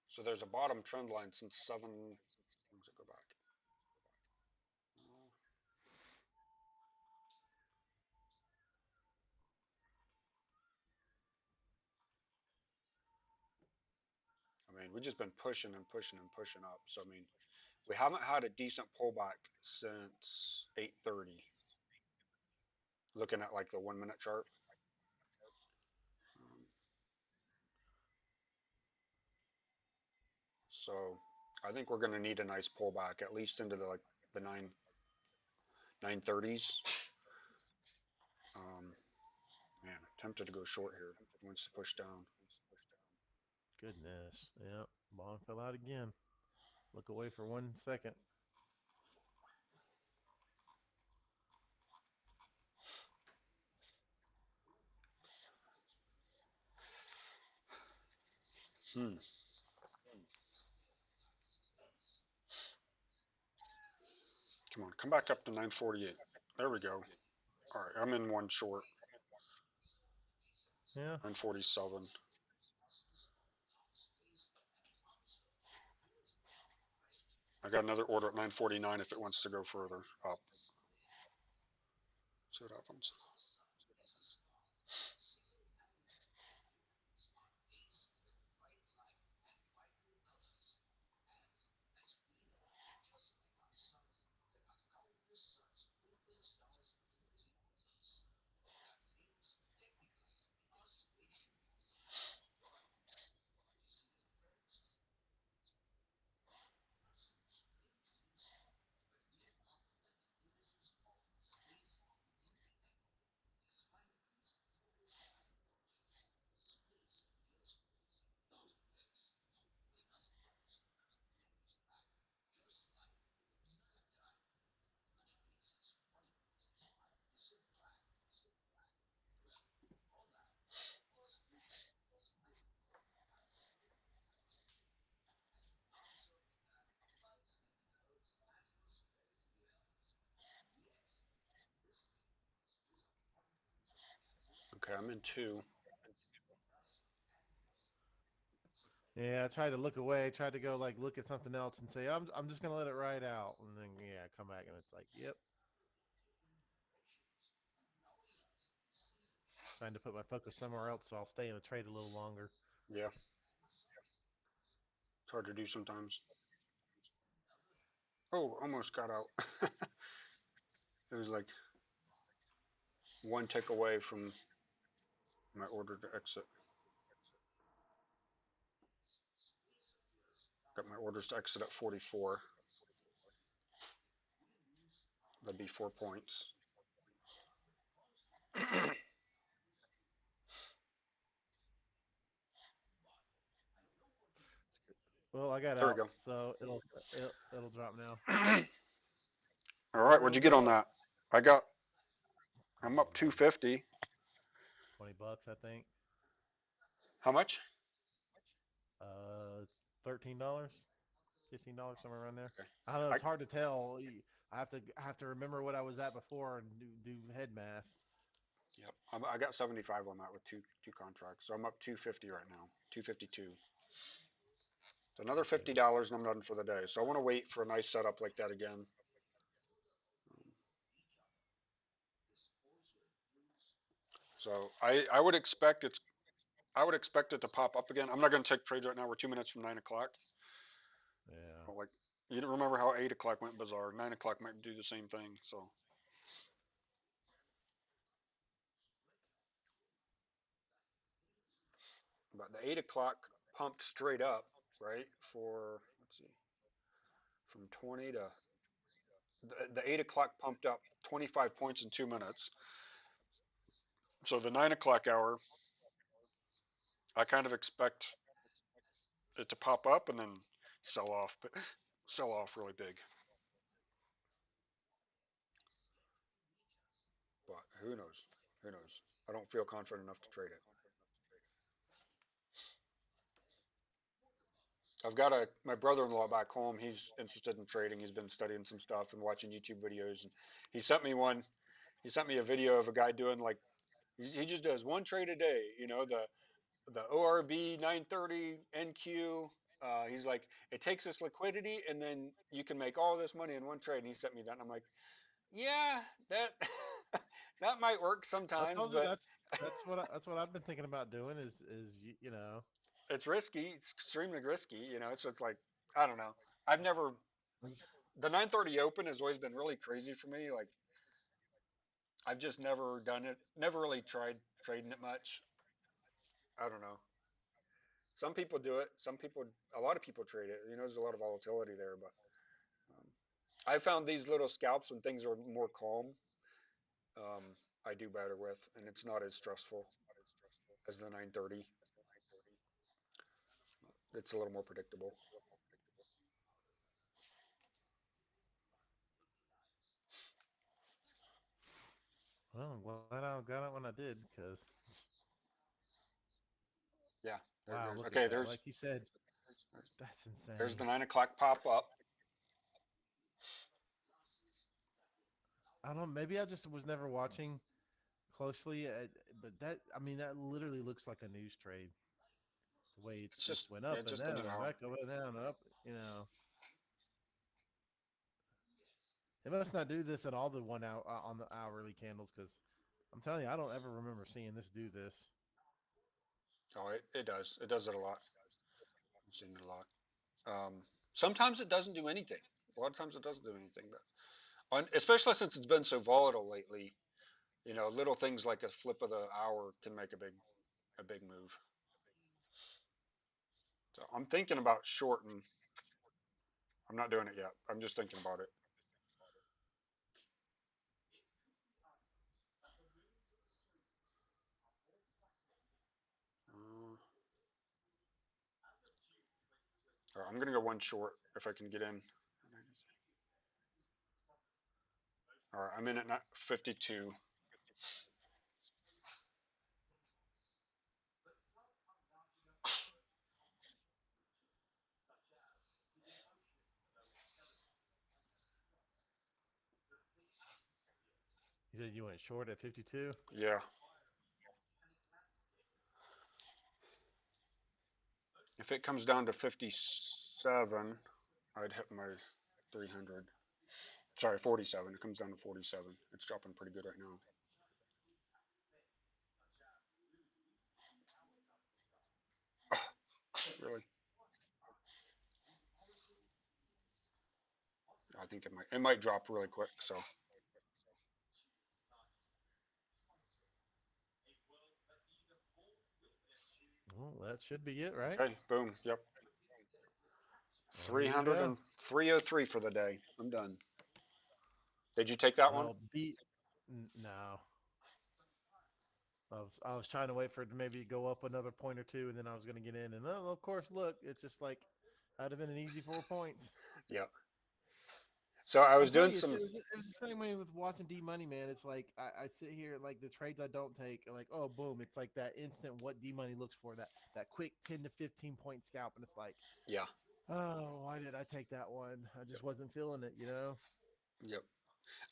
Speaker 1: So there's a bottom trend line since 7. When does it go back? I mean, we've just been pushing and pushing and pushing up. So, I mean, we haven't had a decent pullback since 8:30. Looking at like the 1 minute chart. Um, so I think we're going to need a nice pullback, at least into the like the 930s. Um, Man, tempted to go short here. Wants to push down.
Speaker 2: Goodness, yeah, ball fell out again. Look away for 1 second.
Speaker 1: Hmm. Come on, come back up to 948. There we go. All right, I'm in one short.
Speaker 2: Yeah,
Speaker 1: 947. I got another order at 949 if it wants to go further up. See what happens. Okay, I'm in two.
Speaker 2: yeah. I tried to look away. I tried to go like look at something else and say I'm just gonna let it ride out, and then yeah, come back and it's like yep. Trying to put my focus somewhere else so I'll stay in the trade a little longer.
Speaker 1: Yeah, it's hard to do sometimes. Oh, almost got out. It was like one tick away from my order to exit. Got my orders to exit at 44. That'd be 4 points.
Speaker 2: Well, I got
Speaker 1: There we
Speaker 2: out,
Speaker 1: go.
Speaker 2: so it'll drop now.
Speaker 1: All
Speaker 2: What
Speaker 1: right,
Speaker 2: did
Speaker 1: what'd
Speaker 2: we
Speaker 1: you get
Speaker 2: get
Speaker 1: on
Speaker 2: up?
Speaker 1: that? I got. I'm up
Speaker 2: Mm,
Speaker 1: 250.
Speaker 2: $20, I think.
Speaker 1: How much?
Speaker 2: Uh, $13, $15, somewhere around there.
Speaker 1: Okay.
Speaker 2: I don't know.
Speaker 1: I
Speaker 2: It's hard to tell. I have to remember what I was at before and do head math.
Speaker 1: Yep. I got 75 on that with two contracts, so I'm up 250 right now. 252. So another
Speaker 2: Okay.
Speaker 1: $50 and I'm done for the day. So I want to wait for a nice setup like that again. So I would expect it to pop up again. I'm not going to take trades right now. We're 2 minutes from 9 o'clock.
Speaker 2: Yeah.
Speaker 1: But like you don't remember how 8 o'clock went bizarre. 9 o'clock might do the same thing. But the 8 o'clock pumped straight up, right? For let's see, from 20 to the 8 o'clock pumped up 25 points in 2 minutes. So the 9 o'clock hour, I kind of expect it to pop up and then sell off, but sell off really big. But who knows? Who knows? I don't feel confident enough to trade it. I've got my brother-in-law back home. He's interested in trading. He's been studying some stuff and watching YouTube videos. And he sent me one. He sent me a video of a guy doing like he just does one trade a day. The ORB 930 NQ. He's like, it takes this liquidity, and then you can make all this money in one trade. And he sent me that, and I'm like, yeah, that that might work
Speaker 2: I
Speaker 1: sometimes,
Speaker 2: told you
Speaker 1: but
Speaker 2: that's what I've been thinking about doing is
Speaker 1: it's risky. It's extremely risky. So it's like I don't know. I've never the 930 Open has always been really crazy for me. Like I've just never done it. Never really tried trading it much. I don't know. Some people do it. A lot of people trade it. There's a lot of volatility there, but um, I found these little scalps when things are more calm. Um, I do better with, and it's not as stressful as the 930. It's a little more predictable.
Speaker 2: well, I'm glad I got it when I did because
Speaker 1: Yeah.
Speaker 2: wow,
Speaker 1: There's
Speaker 2: look at
Speaker 1: okay.
Speaker 2: that. Like you said, that's
Speaker 1: There's
Speaker 2: insane.
Speaker 1: the 9 o'clock pop up.
Speaker 2: I don't know. Maybe I just was never watching closely, but I mean, that literally looks like a news trade. The way
Speaker 1: It's
Speaker 2: it's
Speaker 1: just
Speaker 2: went
Speaker 1: yeah,
Speaker 2: up and
Speaker 1: just a
Speaker 2: down
Speaker 1: new
Speaker 2: and
Speaker 1: hour.
Speaker 2: back up and down and up. You know, it must not do this at all the 1 hour on the hourly candles because I'm telling you, I don't ever remember seeing this do this.
Speaker 1: Oh, it does. It does it a lot. I've seen it a lot. Sometimes it doesn't do anything. A lot of times it doesn't do anything, but especially since it's been so volatile lately. Little things like a flip of the hour can make a big move. So I'm thinking about shorting. I'm not doing it yet. I'm just thinking about it. Uh, all right, I'm gonna go one short if I can get in. All right, I'm in at 52.
Speaker 2: You said you went short at 52.
Speaker 1: Yeah. If it comes down to 57, I'd hit my 300. Sorry, 47. It comes down to 47. It's dropping pretty good right now. Really? I think it might drop really quick. So
Speaker 2: Well, that should be it, right?
Speaker 1: okay, boom. Yep.
Speaker 2: There you
Speaker 1: 300
Speaker 2: go.
Speaker 1: and 303 for the day. I'm done. Did you take that one?
Speaker 2: Well, no. I was trying to wait for it to maybe go up another point or two, and then I was going to get in. And of course, look, it's just like That'd have been an easy 4 points.
Speaker 1: Yeah. So I
Speaker 2: I'm
Speaker 1: was doing
Speaker 2: telling you,
Speaker 1: some.
Speaker 2: it was the same way with watching D Money, man. It's like I sit here like the trades I don't take, and like oh boom, it's like that instant what D Money looks for, that quick 10 to 15 point scalp, and it's like
Speaker 1: Yeah.
Speaker 2: oh why did I take that one? I
Speaker 1: Yep.
Speaker 2: just wasn't feeling it, you know.
Speaker 1: Yep.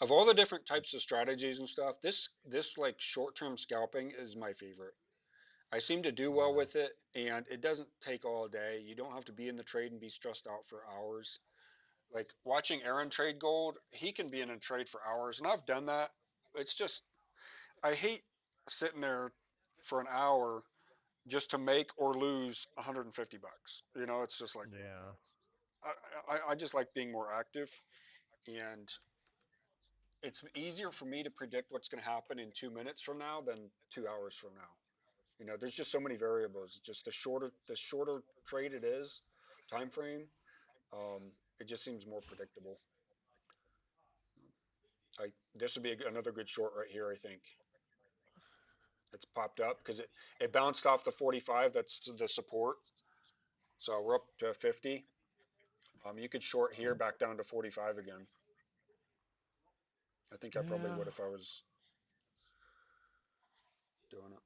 Speaker 1: Of all the different types of strategies and stuff, this like short-term scalping is my favorite. I seem to do well
Speaker 2: Yeah,
Speaker 1: with it, and it doesn't take all day. You don't have to be in the trade and be stressed out for hours. Like watching Aaron trade gold, he can be in a trade for hours, and I've done that. It's just I hate sitting there for an hour just to make or lose 150 bucks. You know, it's just like
Speaker 2: yeah.
Speaker 1: I just like being more active, and it's easier for me to predict what's going to happen in 2 minutes from now than 2 hours from now. You know, there's just so many variables. Just the shorter trade it is, time frame, it just seems more predictable. This would be another good short right here. I think it's popped up because it bounced off the 45. That's the support. So we're up to 50. You could short here back down to 45 again. I think I probably
Speaker 2: Yeah.
Speaker 1: would if I was doing it.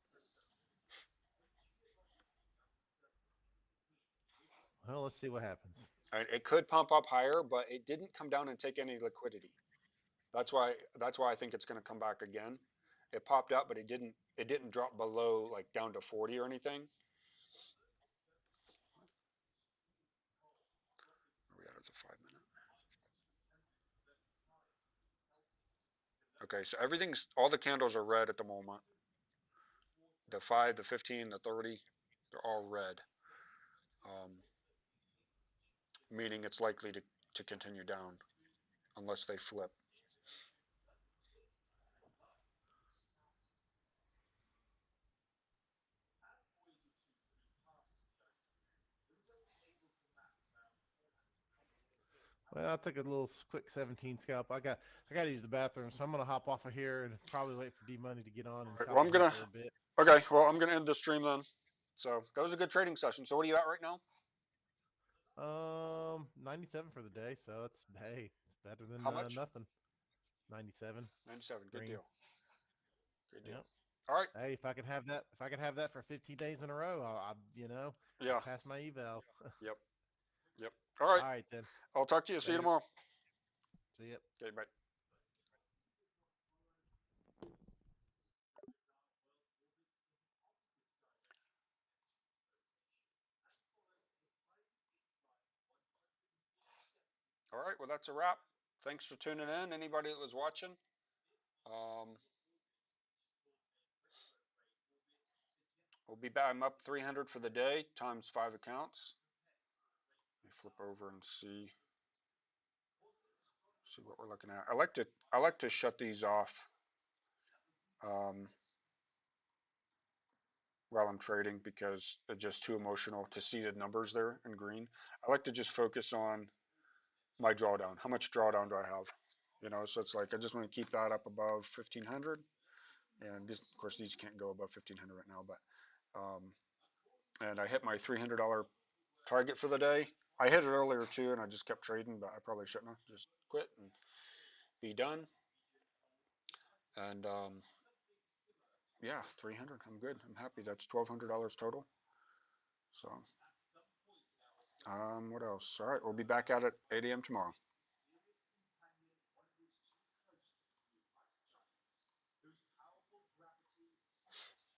Speaker 2: Well, let's see what happens.
Speaker 1: It could pump up higher, but it didn't come down and take any liquidity. That's why I think it's going to come back again. It popped up, but it didn't drop below like down to 40 or anything. Where are we at the 5 minute? Okay, so everything's all the candles are red at the moment. The 5, the 15, the 30, they're all red, um, meaning it's likely to continue down unless they flip.
Speaker 2: Well, I took a little quick 17 scalp. I got to use the bathroom, so I'm gonna hop off of here and probably wait for D Money to get on
Speaker 1: All
Speaker 2: and
Speaker 1: right, well
Speaker 2: talk
Speaker 1: I'm
Speaker 2: to him
Speaker 1: gonna
Speaker 2: for a bit.
Speaker 1: okay, well I'm gonna end the stream then. So that was a good trading session. So what are you at right now?
Speaker 2: 97 for the day, so it's hey, it's better than
Speaker 1: How much?
Speaker 2: nothing. 97
Speaker 1: 97. Good
Speaker 2: green.
Speaker 1: deal. Good deal.
Speaker 2: Yep.
Speaker 1: All right.
Speaker 2: Hey, if I could have that for 15 days in a row,
Speaker 1: Yeah.
Speaker 2: just pass my eval.
Speaker 1: Yep. Yep. All right.
Speaker 2: All right then.
Speaker 1: I'll talk to you. See you
Speaker 2: Later.
Speaker 1: tomorrow.
Speaker 2: See ya.
Speaker 1: Okay. Bye. All right. Well, that's a wrap. Thanks for tuning in. Anybody that was watching. Um, we'll be back. I'm up 300 for the day times 5 accounts. Let me flip over and see what we're looking at. I like to shut these off um, while I'm trading because it's just too emotional to see the numbers there in green. I like to just focus on my drawdown. How much drawdown do I have? You know, so it's like I just want to keep that up above 1500, and this, of course, these can't go above 1500 right now, but and I hit my $300 target for the day. I hit it earlier too, and I just kept trading, but I probably shouldn't have. Just quit and be done. And yeah, 300. I'm good. I'm happy. That's $1,200 total. So what else? All right, we'll be back at it 8 a.m. tomorrow.